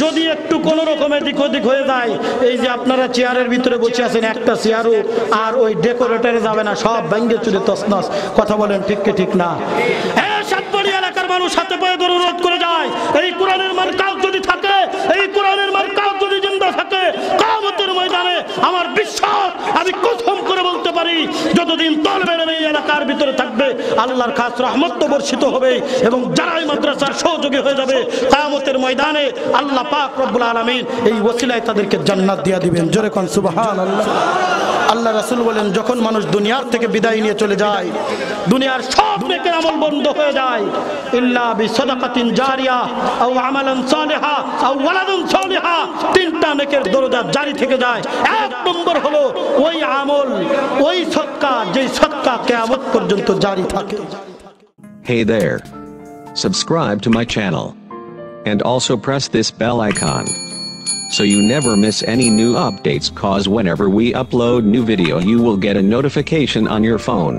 যদি একটু কোন রকমের দিক ওদিক হয়ে যায়। এই যে আপনারা চেয়ারের ভিতরে বসে আছেন, একটা চেয়ারও আর ওই ডেকোরেটরে যাবে না, সব ভেঙে চুরে তছনছ। কথা বলেন ঠিক কি ঠিক না? হ্যাঁ, সাতবাড়ি এলাকার মানুষ হাতে পায়ে ধরে অনুরোধ করে যায়, এই কোরআনের মার্কাজ যদি থাকে, এই কোরআনের মার্কাজ যদি জিন্দা থাকে, কিয়ামতের ময়দানে আমার বিশ্বাস, আমি কসম করে বলতে পারি যতদিন তলবের এই এলাকার ভিতরে থাকবে আল্লাহর খাস রহমত তো বর্ষিত হবে এবং যারাই মাদ্রাসার সহযোগী হয়ে যাবে কিয়ামতের ময়দানে আল্লাহ পাক রব্বুল আলামিন এই ওসিলায় তাদেরকে জান্নাত দিয়ে দিবেন। জোরে কোন সুবহানাল্লাহ। আল্লাহ রাসূল বলেন যখন মানুষ দুনিয়ার থেকে বিদায় নিয়ে চলে যায়, দুনিয়ার সব নেকের আমল বন্ধ হয়ে যায়, ইল্লা বিসাদাকাতিন জারিয়া আও আমালান সালিহা আও ওয়ালাদুন সালিহা, তিনটা নেকের দরজা জারি থেকে যায়। এক নম্বর হলো ওই আমল, ওই সদকা, যেই সদকা কিয়ামত পর্যন্ত জারি থাকে। Hey there. Subscribe to my channel. And also press this bell icon, so you never miss any new updates, cause whenever we upload new video you will get a notification on your phone.